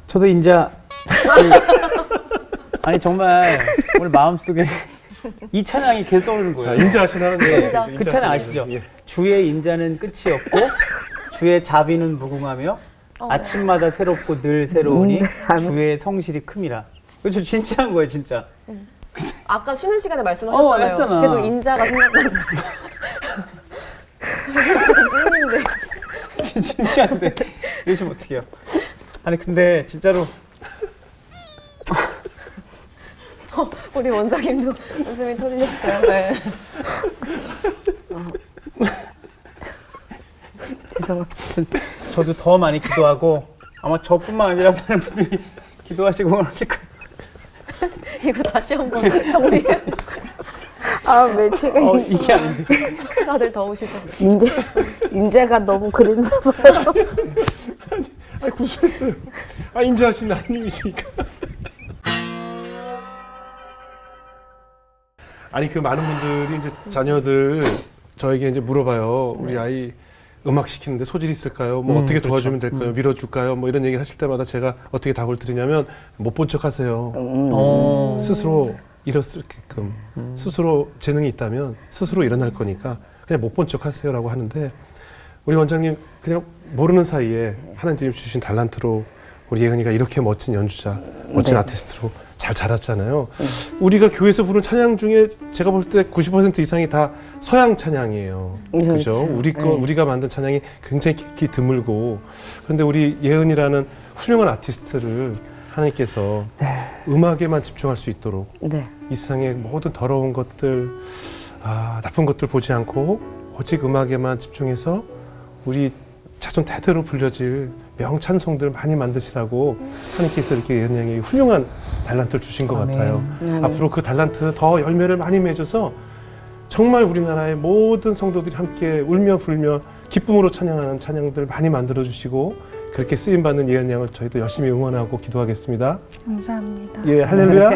저도 인자 아니 정말 오늘 마음속에 이 찬양이 계속 떠오르는 거예요. 인자하시나는 그 찬양 아시죠? 예. 주의 인자는 끝이 없고 주의 자비는 무궁하며 아침마다 새롭고 늘 새로우니 주의 성실이 큼이라. 저 진짜 한 거예요, 진짜. 아까 쉬는 시간에 말씀하셨잖아요. 했잖아. 계속 인자가 생각난다. 진짜 찐인데. 진짜인데 이러시면 어떡해요? 아니 근데 진짜로 우리 원장님도 웃음이 터지셨어요. 네. 죄송합니다. 저도 더 많이 기도하고 아마 저뿐만 아니라 많은 분들이 기도하시고 그러실 거예요. 이거 다시 한번 정리해. 왜 제가 이게 아닌데. 다들 더우시죠? 인자가 너무 그랬나 봐요. 아니, 구수했어요. 인자하신 하나님이시니까. 아니, 그 많은 분들이 이제 자녀들 저에게 이제 물어봐요. 우리 아이 음악 시키는데 소질 있을까요? 뭐 어떻게 도와주면 될까요? 밀어줄까요? 뭐 이런 얘기를 하실 때마다 제가 어떻게 답을 드리냐면 못 본 척 하세요. 스스로 일어서게끔 스스로 재능이 있다면 스스로 일어날 거니까 그냥 못 본 척 하세요라고 하는데 우리 원장님 그냥 모르는 사이에 하나님이 주신 달란트로 우리 예은이가 이렇게 멋진 연주자, 멋진 아티스트로 잘 자랐잖아요. 우리가 교회에서 부르는 찬양 중에 제가 볼 때 90% 이상이 다 서양 찬양이에요. 그죠? 우리가 만든 찬양이 굉장히 깊이 드물고 그런데 우리 예은이라는 훌륭한 아티스트를 하나님께서 음악에만 집중할 수 있도록 이 세상의 모든 더러운 것들, 나쁜 것들 보지 않고 오직 음악에만 집중해서 우리 자손 대대로 불려질 명찬송들 많이 만드시라고 하나님께서 이렇게 예은 양에게 훌륭한 달란트를 주신 것 같아요. 앞으로 그 달란트 더 열매를 많이 맺어서 정말 우리나라의 모든 성도들이 함께 울며 불며 기쁨으로 찬양하는 찬양들 많이 만들어 주시고 그렇게 쓰임받는 예은 양을 저희도 열심히 응원하고 기도하겠습니다. 감사합니다. 예, 할렐루야.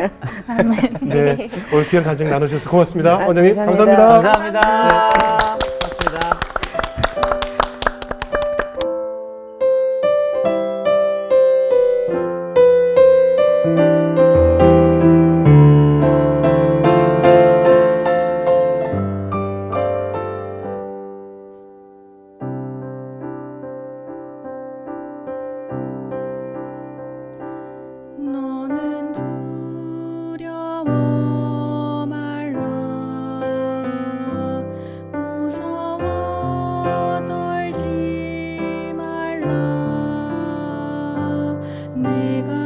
네, 오늘 귀한 간증 나누셔서 고맙습니다. 원장님, 감사합니다. 감사합니다. 감사합니다. 고맙습니다. 너는 두려워 말라 내가